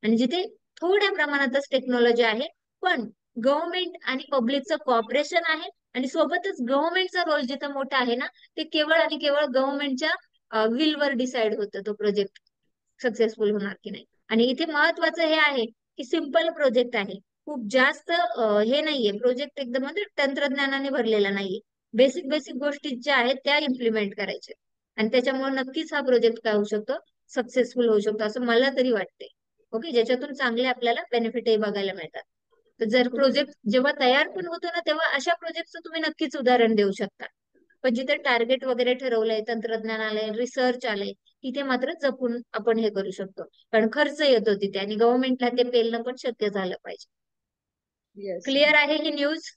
आणि जिथे थोड्या प्रमाणातच टेक्नॉलॉजी आहे पण गव्हर्नमेंट आणि पब्लिकचं कॉपरेशन आहे, आणि सोबतच गव्हर्नमेंटचा रोल जिथं मोठा आहे ना, ते केवळ आणि केवळ गव्हर्नमेंटच्या विलवर डिसाइड होतं तो प्रोजेक्ट सक्सेसफुल होणार की नाही. आणि इथे महत्वाचं हे आहे की सिम्पल प्रोजेक्ट आहे, खूप जास्त हे नाहीये प्रोजेक्ट, एकदम म्हणजे तंत्रज्ञानाने भरलेला नाहीये. बेसिक बेसिक गोष्टी ज्या आहेत त्या इम्प्लिमेंट करायच्या, आणि त्याच्यामुळे नक्कीच हा प्रोजेक्ट काय होऊ शकतो, सक्सेसफुल होऊ शकतो असं मला तरी वाटते. ओके, ज्याच्यातून चांगले आपल्याला बेनिफिटही बघायला मिळतात. तर जर प्रोजेक्ट जेव्हा तयार पण होतो ना, तेव्हा अशा प्रोजेक्टचं तुम्ही नक्कीच उदाहरण देऊ शकता. पण जिथे टार्गेट वगैरे ठरवलंय, तंत्रज्ञान आलंय, रिसर्च आलंय, तिथे मात्र जपून आपण हे करू शकतो, कारण खर्च येतो तिथे, आणि गव्हर्नमेंटला ते पेलणं पण शक्य झालं पाहिजे. येस क्लिअर आहे ही न्यूज?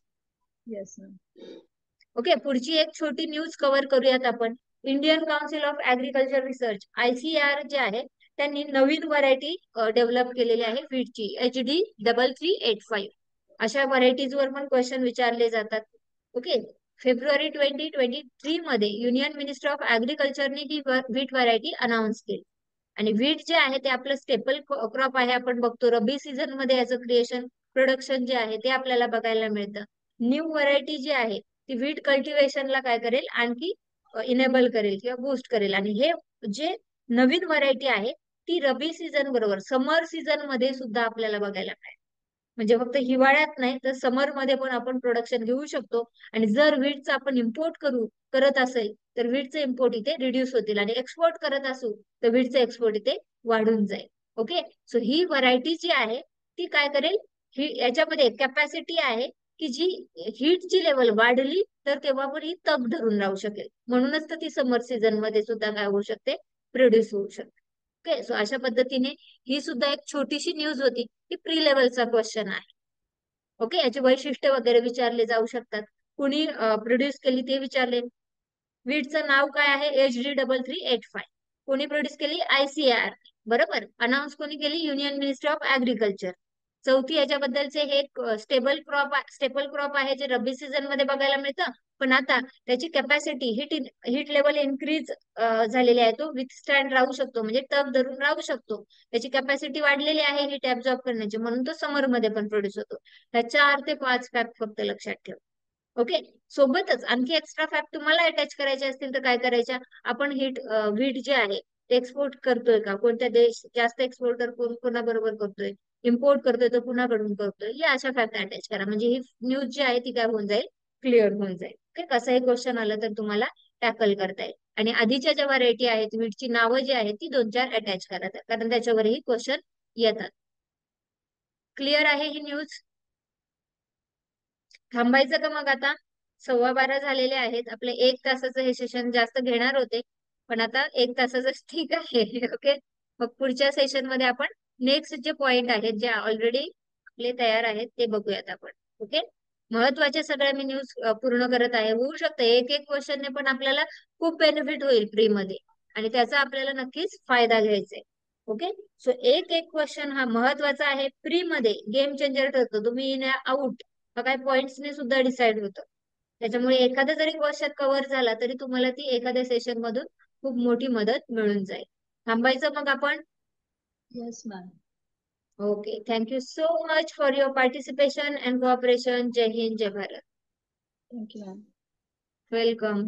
Yes ma'am. ओके, पुढची एक छोटी न्यूज कव्हर करूयात आपण. Indian council of agriculture research, ICAR जे आहे, त्यांनी नवीन व्हरायटी डेव्हलप केलेली आहे व्हीटची, HD 3385. अशा व्हरायटीज वर पण क्वेश्चन विचारले जातात. ओके. फेब्रुवारी 2023 मध्ये युनियन मिनिस्टर ऑफ ऍग्रिकल्चरने ही व्हीट व्हरायटी अनाऊन्स केली. आणि व्हीट जे आहे ते आपलं स्टेपल क्रॉप आहे, आपण बघतो रबी सीझन मध्ये याचं क्रिएशन, प्रोडक्शन जे आहे ते आपल्याला बघायला मिळतं. न्यू व्हरायटी जी आहे ती व्हीट कल्टिवेशनला काय करेल, आणखी इनेबल करेल किंवा बूस्ट करेल. आणि हे जे नवीन व्हरायटी आहे ती रबी सीझन बरोबर समर सीझन मध्ये सुद्धा आपल्याला बघायला मिळेल. म्हणजे फक्त हिवाळ्यात नाही तर समर मध्ये पण आपण प्रोडक्शन घेऊ शकतो. आणि जर व्हीटचं आपण इम्पोर्ट करत असेल तर व्हीटचे इम्पोर्ट इथे रिड्यूस होतील, आणि एक्सपोर्ट करत असू तर व्हीटचे एक्सपोर्ट इथे वाढून जाईल. ओके. सो ही व्हरायटी जी आहे ती काय करेल, याच्यामध्ये कॅपॅसिटी आहे की जी हीटची लेवल वाढली तर तेव्हा पण ही तग धरून राहू शकेल. म्हणूनच तर ती समर सीझन मध्ये सुद्धा काय होऊ शकते, प्रोड्यूस होऊ शकते. ओके, सो अशा पद्धतीने ही सुद्धा एक छोटीशी न्यूज होती, की प्री लेवलचा क्वेश्चन आहे. ओके, याचे वैशिष्ट्य वगैरे विचारले जाऊ शकतात. कुणी प्रोड्यूस केली ते विचारले. वीटचं नाव काय आहे, HD3385. कोणी प्रोड्यूस केली, ICAR. बरोबर, अनाऊन्स कोणी केली, युनियन मिनिस्ट्री ऑफ ऍग्रीकल्चर. चौथी याच्याबद्दलचे हे स्टेपल क्रॉप आहे जे रब्बी सीझन मध्ये बघायला मिळतं, पण आता त्याची कॅपॅसिटी हीट लेवल इन्क्रीज झालेली आहे. तो विथस्टँड राहू शकतो, म्हणजे तग धरून राहू शकतो. त्याची कॅपॅसिटी वाढलेली आहे हीट ऍब्झॉर्ब करण्याची, म्हणून तो समर मध्ये पण प्रोड्यूस होतो. ह्या 4 ते 5 फॅक्ट फक्त लक्षात ठेव. ओके, सोबतच आणखी एक्स्ट्रा फॅक्ट तुम्हाला अटॅच करायचे असतील तर काय करायच्या, आपण वीट जे आहे ते एक्सपोर्ट करतोय का, कोणत्या देश जास्त एक्सपोर्टर कोणाबरोबर करतोय, इम्पोर्ट करतोय तर कुणाकडून करतोय, या अशा फॅक्ट अटॅच करा. म्हणजे ही न्यूज जी आहे ती काय होऊन जाईल, क्लिअर होऊन जाईल. ओके, कसंही क्वेश्चन आलं तर तुम्हाला टॅकल करता येईल. आणि आधीच्या ज्या व्हरायटी आहेत वीटची नावं जी आहेत ती 2-4 अटॅच करा, कारण त्याच्यावरही क्वेश्चन येतात. क्लिअर आहे ही न्यूज? थांबायचं का मग आता? 12:15 झालेले आहेत. आपले 1 तासाचं हे सेशन जास्त घेणार होते, पण आता 1 तासाचं ठीक आहे. ओके, मग पुढच्या सेशन मध्ये आपण नेक्स्ट जे पॉइंट आहेत जे ऑलरेडी आपले तयार आहेत ते बघूयात आपण. ओके, महत्वाचे सगळ्या मी न्यूज पूर्ण करत आहे. होऊ शकतं एक एक क्वेश्चनने पण आपल्याला खूप बेनिफिट होईल फ्री मध्ये, आणि त्याचा आपल्याला नक्कीच फायदा घ्यायचा आहे. ओके, सो एक एक क्वेश्चन हा महत्वाचा आहे. फ्री मध्ये गेम चेंजर ठरतो. तुम्ही इन आउट काही पॉइंट्सने सुद्धा डिसाइड होतं. त्याच्यामुळे एखादा जरी क्वेश्चन कव्हर झाला तरी तुम्हाला ती एखाद्या सेशन मधून खूप मोठी मदत मिळून जाईल. थांबायचं मग आपण? Yes ma'am. Okay, thank you so much for your participation and cooperation. जय हिंद, जय भारत. Thank you ma'am. वेलकम.